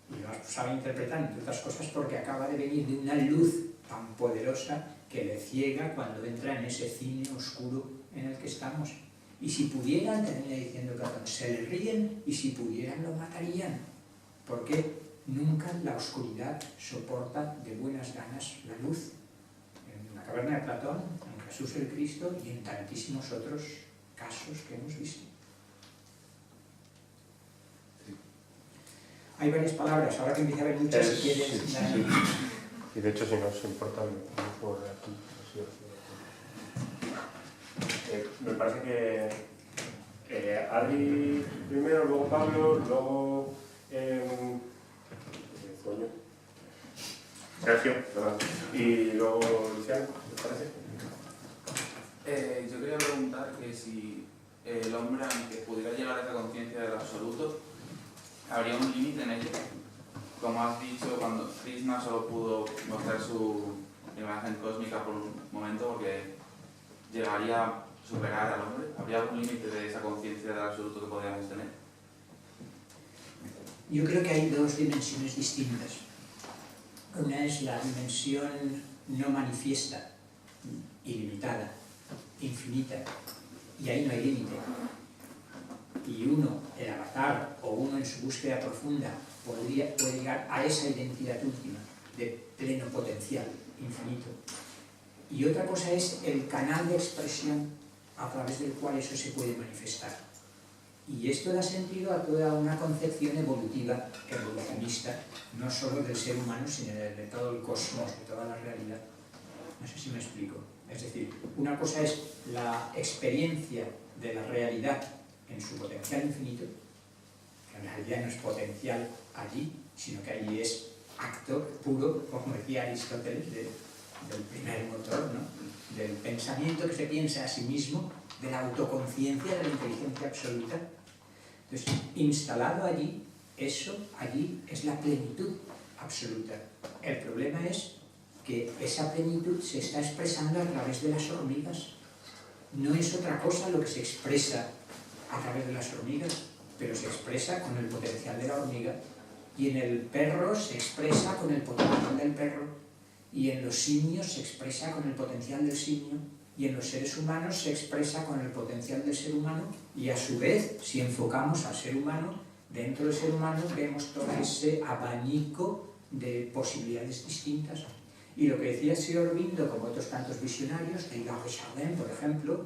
Y no sabe interpretar, entre otras cosas, porque acaba de venir de una luz tan poderosa que le ciega cuando entra en ese cine oscuro en el que estamos. Y si pudieran, termina diciendo Platón, se le ríen y si pudieran lo matarían. Porque nunca la oscuridad soporta de buenas ganas la luz. En la caverna de Platón, en Jesús el Cristo y en tantísimos otros casos que hemos visto. Hay varias palabras, ahora que empieza a haber muchas, si quieres... Sí. Y de hecho, si no os importa, por aquí. Me parece que Adri primero, luego Pablo, luego Sergio, ¿verdad? Y luego Luciano, ¿te parece? Yo quería preguntar que si el hombre, aunque pudiera llegar a esa conciencia del absoluto, ¿habría un límite en ello? Como has dicho, cuando Krishna solo pudo mostrar su imagen cósmica por un momento porque llegaría a superar al hombre. ¿Habría algún límite de esa conciencia del absoluto que podríamos tener? Yo creo que hay dos dimensiones distintas. Una es la dimensión no manifiesta, ilimitada, infinita, y ahí no hay límite. Y uno, el avatar, o uno en su búsqueda profunda, puede llegar a esa identidad última, de pleno potencial, infinito. Y otra cosa es el canal de expresión a través del cual eso se puede manifestar. Y esto da sentido a toda una concepción evolutiva, evolucionista, no solo del ser humano, sino de todo el cosmos, de toda la realidad. No sé si me explico. Es decir, una cosa es la experiencia de la realidad en su potencial infinito, que en realidad no es potencial allí, sino que allí es acto puro, como decía Aristóteles, del primer motor, ¿no? Del pensamiento que se piensa a sí mismo, de la autoconciencia, de la inteligencia absoluta. Entonces, instalado allí, eso allí es la plenitud absoluta. El problema es que esa plenitud se está expresando a través de las hormigas. No es otra cosa lo que se expresa a través de las hormigas, pero se expresa con el potencial de la hormiga. Y en el perro se expresa con el potencial del perro. Y en los simios se expresa con el potencial del simio. Y en los seres humanos se expresa con el potencial del ser humano. Y a su vez, si enfocamos al ser humano, dentro del ser humano vemos todo ese abanico de posibilidades distintas. Y lo que decía Sri Aurobindo, como otros tantos visionarios, de Igor Chardin, por ejemplo,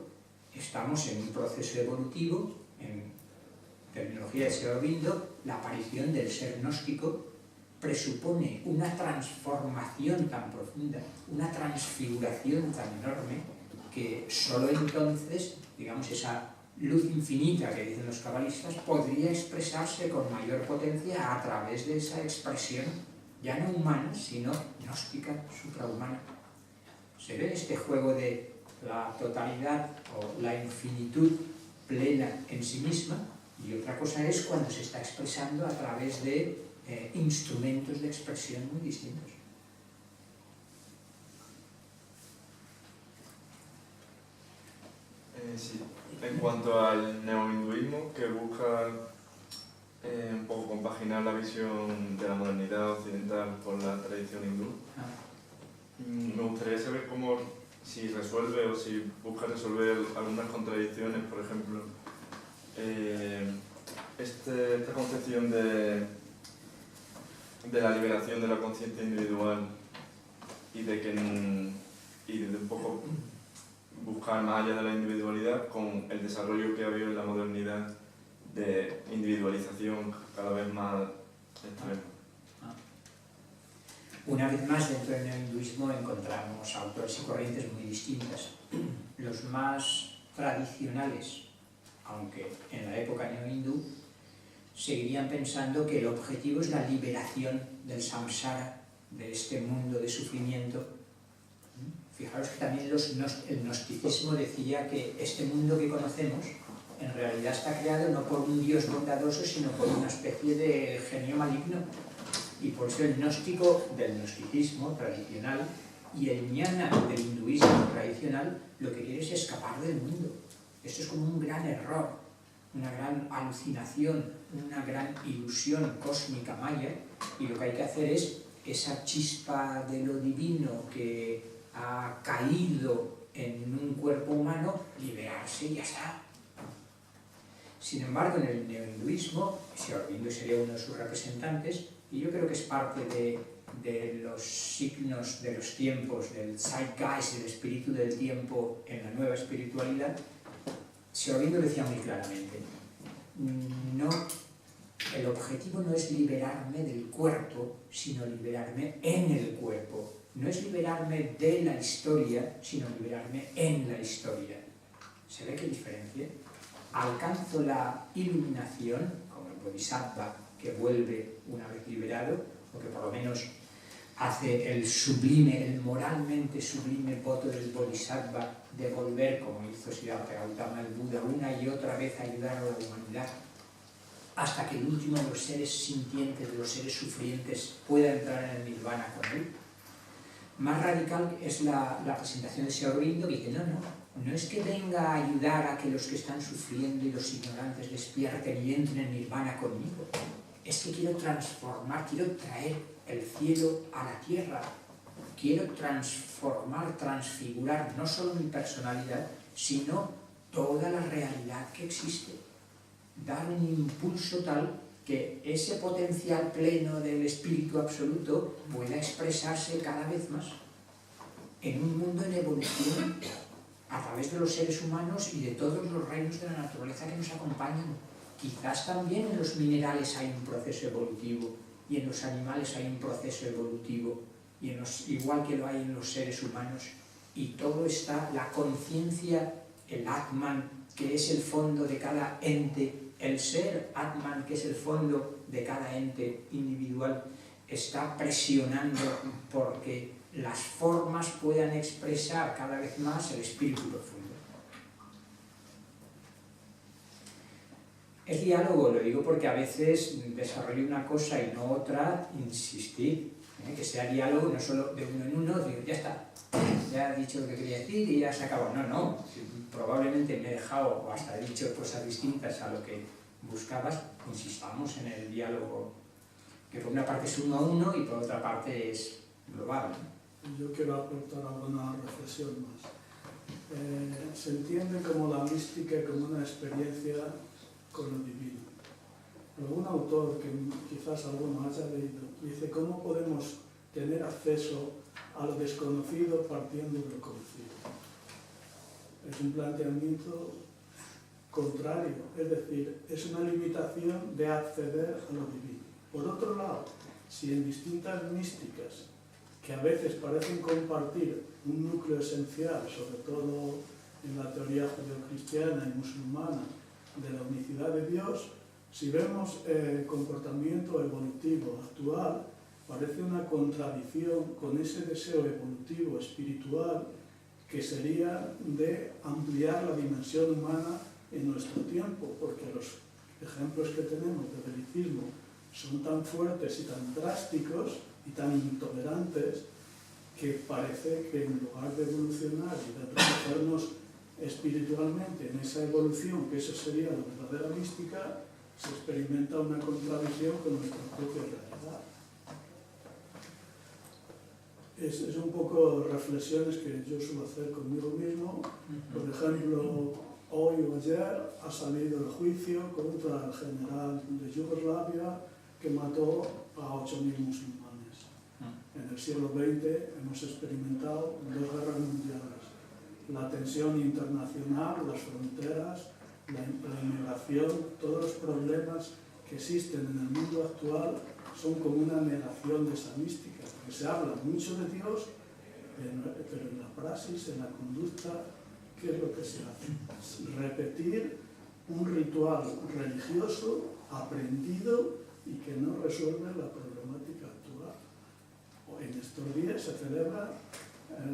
estamos en un proceso evolutivo, en terminología de Sri Aurobindo, la aparición del ser gnóstico presupone una transformación tan profunda, una transfiguración tan enorme, que solo entonces, digamos, esa luz infinita que dicen los cabalistas, podría expresarse con mayor potencia a través de esa expresión, ya no humana, sino gnóstica, suprahumana. Se ve este juego de la totalidad o la infinitud plena en sí misma, y otra cosa es cuando se está expresando a través de instrumentos de expresión muy distintos. Sí. En cuanto al neohinduismo, que busca un poco compaginar la visión de la modernidad occidental con la tradición hindú, me gustaría saber cómo, si resuelve o si busca resolver algunas contradicciones, por ejemplo, esta concepción de la liberación de la conciencia individual y de un poco buscar más allá de la individualidad con el desarrollo que ha habido en la modernidad de individualización cada vez más extrema. Una vez más, dentro del neohinduismo encontramos autores y corrientes muy distintas. Los más tradicionales, aunque en la época neohindú, seguirían pensando que el objetivo es la liberación del samsara, de este mundo de sufrimiento. Fijaros que también el gnosticismo decía que este mundo que conocemos en realidad está creado no por un dios bondadoso, sino por una especie de genio maligno. Y por eso el gnóstico del gnosticismo tradicional y el jnana del hinduismo tradicional lo que quiere es escapar del mundo. Esto es como un gran error, una gran alucinación, una gran ilusión cósmica maya, y lo que hay que hacer es esa chispa de lo divino que ha caído en un cuerpo humano, liberarse y ya está. Sin embargo, en el neohinduismo, Sri Aurobindo sería uno de sus representantes, y yo creo que es parte de los signos de los tiempos, del zeitgeist, del espíritu del tiempo en la nueva espiritualidad. Sri Aurobindo decía muy claramente, no, el objetivo no es liberarme del cuerpo, sino liberarme en el cuerpo. No es liberarme de la historia, sino liberarme en la historia. ¿Se ve qué diferencia? Alcanzo la iluminación, como el bodhisattva que vuelve una vez liberado, o que por lo menos hace el sublime, el moralmente sublime voto del bodhisattva de volver, como hizo Siddhartha Gautama el Buda, una y otra vez a ayudar a la humanidad, hasta que el último de los seres sintientes, de los seres sufrientes, pueda entrar en el nirvana con él. Más radical es la presentación de Sri Aurobindo, que dice, no es que venga a ayudar a que los que están sufriendo y los ignorantes despierten y entren en nirvana conmigo. Es que quiero transformar, quiero traer el cielo a la tierra. Quiero transformar, transfigurar no solo mi personalidad, sino toda la realidad que existe. Dar un impulso tal que ese potencial pleno del espíritu absoluto pueda expresarse cada vez más en un mundo en evolución a través de los seres humanos y de todos los reinos de la naturaleza que nos acompañan. Quizás también en los minerales hay un proceso evolutivo y en los animales hay un proceso evolutivo y igual que lo hay en los seres humanos, y todo está, la conciencia, el Atman, que es el fondo de cada ente, el ser Atman, que es el fondo de cada ente individual, está presionando porque las formas puedan expresar cada vez más el espíritu profundo. Es diálogo, lo digo porque a veces desarrollo una cosa y no otra, insistir, que sea diálogo no solo de uno en uno, digo, ya está, ya he dicho lo que quería decir y ya se acabó. No, probablemente me he dejado o hasta he dicho cosas distintas a lo que buscabas. Insistamos en el diálogo, que por una parte es uno a uno y por otra parte es global. Yo quiero aportar alguna reflexión más. Se entiende como la mística como una experiencia con lo divino. Algún autor que quizás alguno haya leído dice cómo podemos tener acceso a lo desconocido partiendo de lo conocido. Es un planteamiento contrario, es decir, es una limitación de acceder a lo divino. Por otro lado, si en distintas místicas que a veces parecen compartir un núcleo esencial, sobre todo en la teoría judeocristiana y musulmana, de la unicidad de Dios, si vemos el comportamiento evolutivo actual, parece una contradicción con ese deseo evolutivo espiritual que sería de ampliar la dimensión humana en nuestro tiempo, porque los ejemplos que tenemos de belicismo son tan fuertes y tan drásticos y tan intolerantes que parece que en lugar de evolucionar y de reconocernos espiritualmente en esa evolución, que eso sería la verdadera mística, se experimenta una contradicción con nuestra propia realidad. Es un poco reflexiones que yo suelo hacer conmigo mismo. Por ejemplo, hoy o ayer ha salido el juicio contra el general de Yugoslavia que mató a 8.000 musulmanes. En el siglo XX hemos experimentado 2 guerras mundiales. La tensión internacional, las fronteras, la inmigración, todos los problemas que existen en el mundo actual son como una negación de esa mística, porque se habla mucho de Dios, pero en la praxis, en la conducta, ¿qué es lo que se hace? Repetir un ritual religioso aprendido y que no resuelve la problemática actual. En estos días se celebra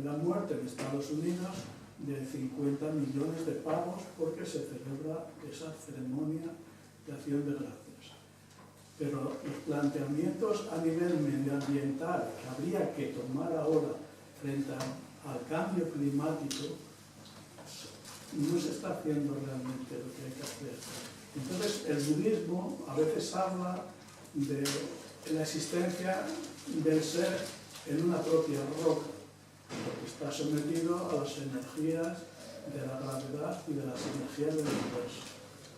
la muerte en Estados Unidos de 50 millones de pavos porque se celebra esa ceremonia de acción de gracias. Pero los planteamientos a nivel medioambiental que habría que tomar ahora frente al cambio climático no se está haciendo realmente lo que hay que hacer. Entonces el budismo a veces habla de la existencia del ser en una propia roca, porque está sometido a las energías de la gravedad y de las energías del universo.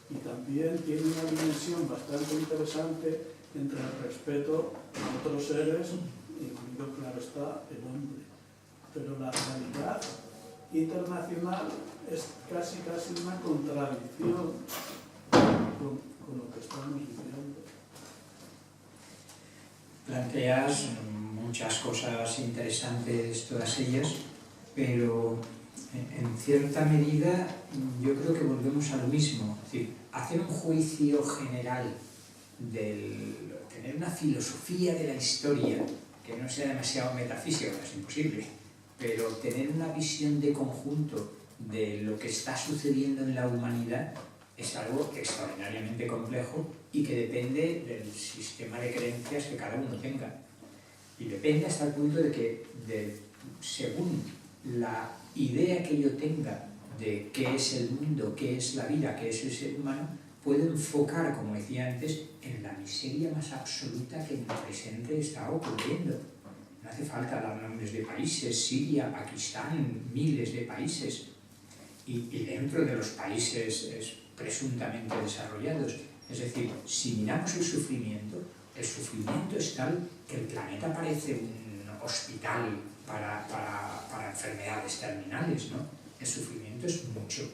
Y también tiene una dimensión bastante interesante entre el respeto a otros seres, incluido, claro está, el hombre. Pero la realidad internacional es casi una contradicción con lo que estamos viviendo. Planteas muchas cosas interesantes, todas ellas, pero en cierta medida yo creo que volvemos a lo mismo. Es decir, hacer un juicio general, tener una filosofía de la historia que no sea demasiado metafísica, es imposible, pero tener una visión de conjunto de lo que está sucediendo en la humanidad es algo extraordinariamente complejo y que depende del sistema de creencias que cada uno tenga. Y depende hasta el punto de que, según la idea que yo tenga de qué es el mundo, qué es la vida, qué es el ser humano, puedo enfocar, como decía antes, en la miseria más absoluta que en el presente está ocurriendo. No hace falta dar nombres de países, Siria, Pakistán, miles de países. Y dentro de los países presuntamente desarrollados. Es decir, si miramos el sufrimiento es tal que el planeta parece un hospital para enfermedades terminales, ¿no? El sufrimiento es mucho.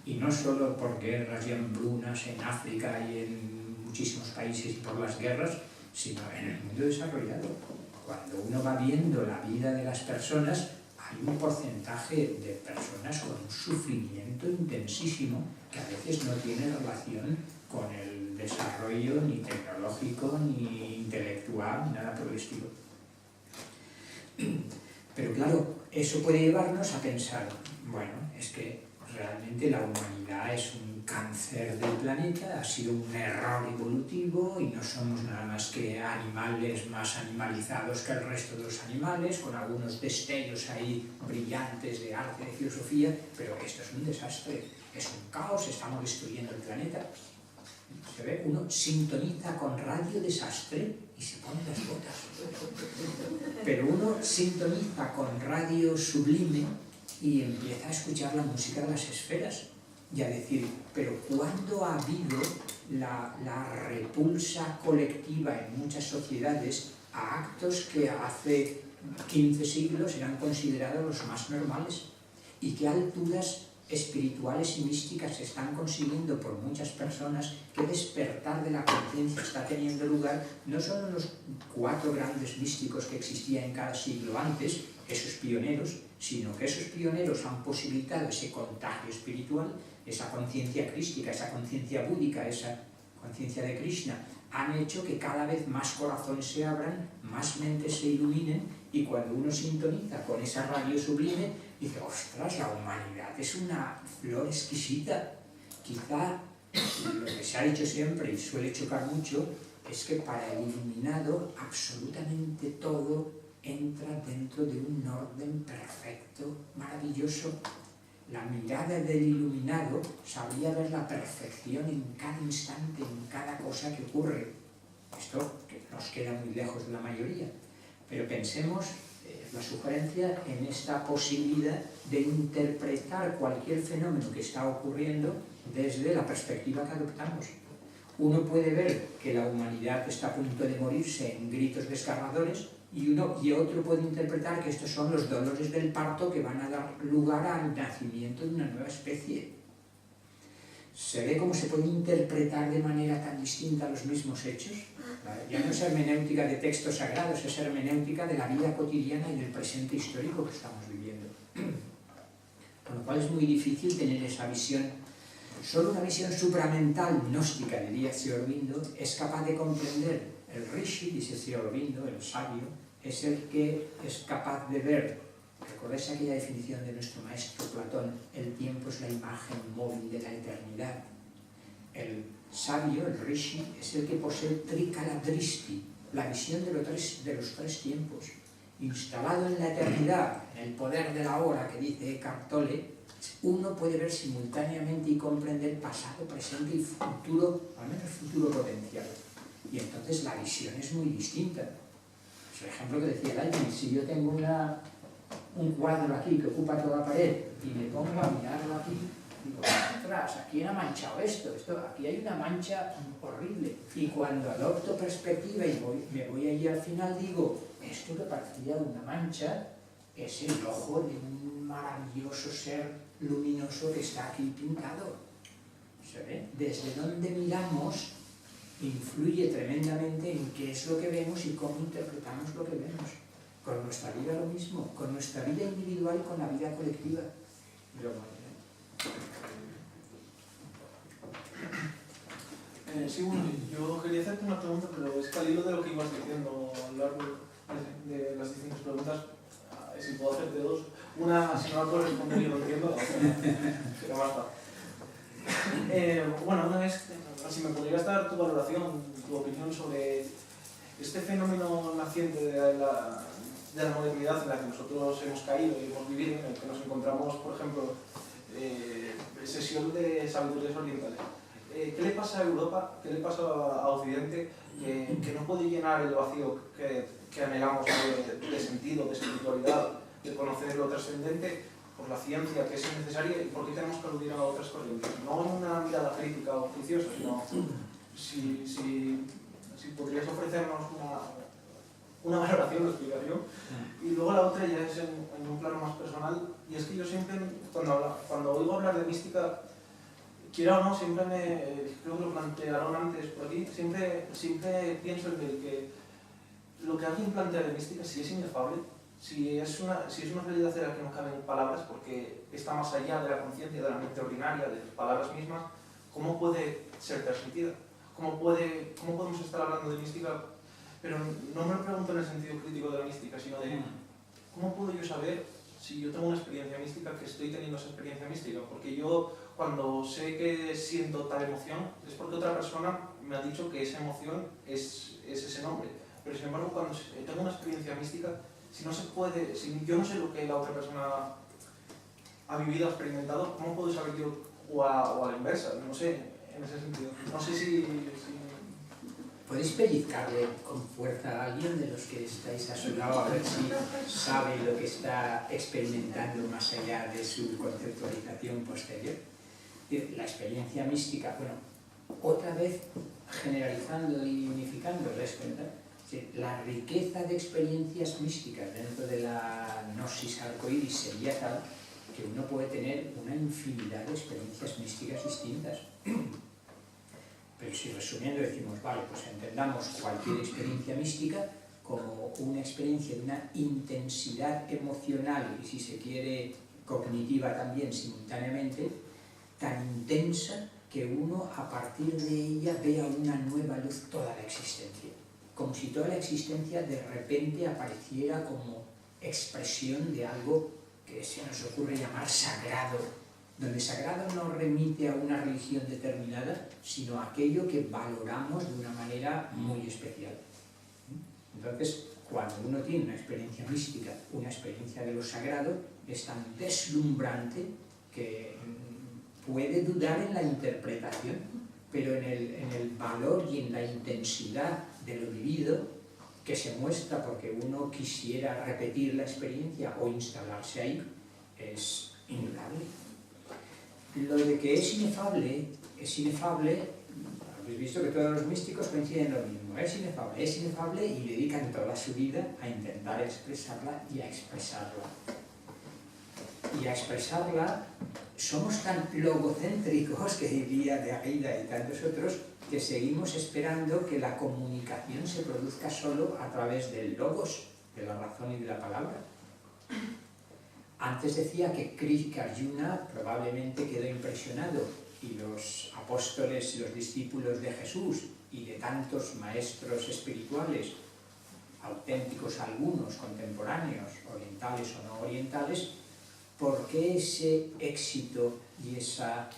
Y no solo por guerras y hambrunas en África y en muchísimos países y por las guerras, sino en el mundo desarrollado. Cuando uno va viendo la vida de las personas, hay un porcentaje de personas con un sufrimiento intensísimo que a veces no tiene relación con el desarrollo ni tecnológico, ni intelectual, ni nada por el estilo. Pero claro, eso puede llevarnos a pensar, bueno, es que realmente la humanidad es un cáncer del planeta, ha sido un error evolutivo y no somos nada más que animales más animalizados que el resto de los animales, con algunos destellos ahí brillantes de arte, de filosofía, pero esto es un desastre, es un caos, estamos destruyendo el planeta. Se ve, uno sintoniza con Radio Desastre y se pone las botas. Pero uno sintoniza con Radio Sublime y empieza a escuchar la música de las esferas y a decir, pero ¿cuándo ha habido la repulsa colectiva en muchas sociedades a actos que hace 15 siglos eran considerados los más normales? ¿Y qué alturas espirituales y místicas se están consiguiendo por muchas personas? ¿Qué despertar de la conciencia está teniendo lugar? No solo los 4 grandes místicos que existían en cada siglo antes, esos pioneros, sino que esos pioneros han posibilitado ese contagio espiritual, esa conciencia crística, esa conciencia búdica, esa conciencia de Krishna, han hecho que cada vez más corazones se abran, más mentes se iluminen, y cuando uno sintoniza con esa radio sublime, dice, ostras, la humanidad es una flor exquisita. Quizá lo que se ha dicho siempre y suele chocar mucho es que para el iluminado absolutamente todo entra dentro de un orden perfecto, maravilloso. La mirada del iluminado sabría ver la perfección en cada instante, en cada cosa que ocurre. Esto que nos queda muy lejos de la mayoría, pero pensemos, la sugerencia, en esta posibilidad de interpretar cualquier fenómeno que está ocurriendo desde la perspectiva que adoptamos. Uno puede ver que la humanidad está a punto de morirse en gritos desgarradores, y otro puede interpretar que estos son los dolores del parto que van a dar lugar al nacimiento de una nueva especie. se ve cómo se puede interpretar de manera tan distinta los mismos hechos. Ya no es hermenéutica de textos sagrados, es hermenéutica de la vida cotidiana y del presente histórico que estamos viviendo. Con lo cual es muy difícil tener esa visión. Solo una visión supramental gnóstica, diría Sri Aurobindo, es capaz de comprender. El Rishi, dice Sri Aurobindo, el sabio, es el que es capaz de ver. ¿Recordáis aquella definición de nuestro maestro Platón? El tiempo es la imagen móvil de la eternidad. El sabio, el Rishi, es el que posee Trikala Dristi, la visión de los tres tiempos. Instalado en la eternidad, en el poder de la hora que dice Eckhart Tolle, uno puede ver simultáneamente y comprender pasado, presente y futuro, al menos futuro potencial. Y entonces la visión es muy distinta. Es el ejemplo que decía Leibniz. Si yo tengo un cuadro aquí que ocupa toda la pared y me pongo a mirarlo aquí, digo, ostras, ¿quién ha manchado esto? Aquí hay una mancha horrible. Y cuando adopto perspectiva y me voy allí al final, digo, esto que parecía una mancha es el ojo de un maravilloso ser luminoso que está aquí pintado. ¿Se ve? Desde donde miramos influye tremendamente en qué es lo que vemos y cómo interpretamos lo que vemos. Con nuestra vida lo mismo, con nuestra vida individual y con la vida colectiva. Sí, bueno, yo quería hacerte una pregunta, pero es que al hilo de lo que ibas diciendo a lo largo de las distintas preguntas, si puedo hacerte dos. Una, si no la puedo responder, yo lo entiendo, la otra será más fácil. Bueno, una es, si me pudieras dar tu valoración, tu opinión sobre este fenómeno naciente de la modernidad en la que nosotros hemos caído y hemos vivido, en el que nos encontramos, por ejemplo, sesión de sabidurías orientales. ¿Qué le pasa a Europa, qué le pasa a Occidente, que no puede llenar el vacío que anhelamos de sentido, de espiritualidad, de conocer lo trascendente, por la ciencia que es innecesaria, y por qué tenemos que aludir a otras corrientes? No en una mirada crítica o juiciosa, sino si podrías ofrecernos una valoración o explicación. Y luego la otra ya es en un plano más personal, y es que yo siempre, cuando oigo hablar de mística, quiera o no, siempre creo que lo plantearon antes por aquí, siempre pienso en que lo que alguien plantea de mística, si es inefable, si es una realidad de la que no caben palabras, porque está más allá de la conciencia, de la mente ordinaria, de las palabras mismas, ¿cómo puede ser transmitida? ¿Cómo podemos estar hablando de mística? Pero no me lo pregunto en el sentido crítico de la mística, sino de ¿cómo puedo yo saber si yo tengo una experiencia mística, que estoy teniendo esa experiencia mística? Porque yo, cuando sé que siento tal emoción, es porque otra persona me ha dicho que esa emoción es ese nombre. Pero sin embargo, cuando tengo una experiencia mística, si yo no sé lo que la otra persona ha vivido, ha experimentado, ¿cómo puedo saber yo? O a la inversa, no sé, en ese sentido. No sé si... ¿Podéis pellizcarle con fuerza a alguien de los que estáis a su lado a ver si sabe lo que está experimentando más allá de su conceptualización posterior? La experiencia mística, bueno, otra vez generalizando y unificando, ¿os dais cuenta? La riqueza de experiencias místicas dentro de la gnosis arcoíris sería tal que uno puede tener una infinidad de experiencias místicas distintas. Pero si resumiendo decimos, vale, pues entendamos cualquier experiencia mística como una experiencia de una intensidad emocional y, si se quiere, cognitiva también simultáneamente, tan intensa que uno a partir de ella vea una nueva luz toda la existencia. Como si toda la existencia de repente apareciera como expresión de algo que se nos ocurre llamar sagrado, donde sagrado no remite a una religión determinada, sino a aquello que valoramos de una manera muy especial. Entonces, cuando uno tiene una experiencia mística, una experiencia de lo sagrado, es tan deslumbrante que puede dudar en la interpretación, pero en el valor y en la intensidad de lo vivido, que se muestra porque uno quisiera repetir la experiencia o instalarse ahí, es innegable. Lo de que es inefable, habéis visto que todos los místicos coinciden en lo mismo, es inefable y dedican toda su vida a intentar expresarla y a expresarla. Y a expresarla somos tan logocéntricos, que diría Derrida y tantos otros, que seguimos esperando que la comunicación se produzca solo a través del logos, de la razón y de la palabra. Antes decía que Arjuna probablemente quedó impresionado, y los apóstoles y los discípulos de Jesús y de tantos maestros espirituales, auténticos algunos, contemporáneos, orientales o no orientales, ¿por qué ese éxito y esa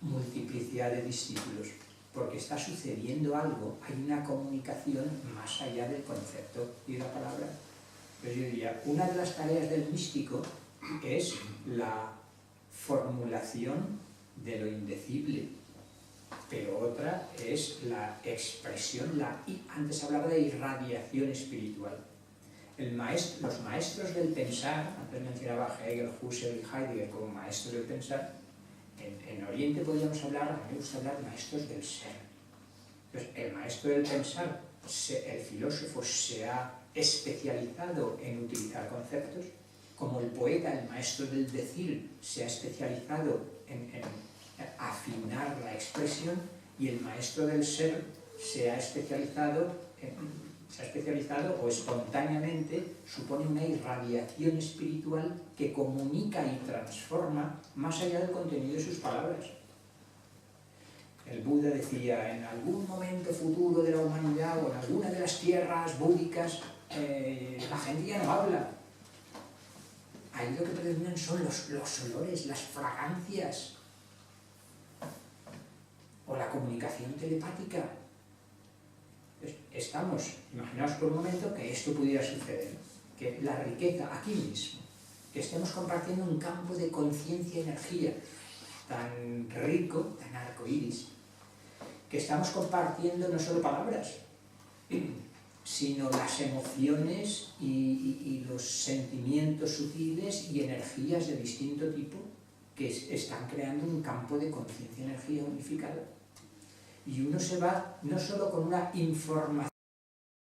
multiplicidad de discípulos? Porque está sucediendo algo, hay una comunicación más allá del concepto y de la palabra. Pues yo diría, una de las tareas del místico es la formulación de lo indecible, pero otra es la expresión, antes hablaba de irradiación espiritual. Los maestros del pensar, antes mencionaba a Hegel, Husserl y Heidegger como maestros del pensar, en Oriente podríamos hablar, a mí me gusta hablar de maestros del ser. Entonces, el maestro del pensar, el filósofo, se ha especializado en utilizar conceptos, como el poeta, el maestro del decir, se ha especializado en afinar la expresión, y el maestro del ser se ha especializado o espontáneamente supone una irradiación espiritual que comunica y transforma más allá del contenido de sus palabras. El Buda decía, en algún momento futuro de la humanidad o en alguna de las tierras búdicas, la gente ya no habla. Ahí lo que predominan son los olores, las fragancias, o la comunicación telepática. Imaginaos por un momento que esto pudiera suceder, que la riqueza aquí mismo, que estemos compartiendo un campo de conciencia y energía tan rico, tan arcoíris, que estamos compartiendo no solo palabras, sino las emociones y los sentimientos sutiles y energías de distinto tipo que están creando un campo de conciencia y energía unificado. Y uno se va no solo con una información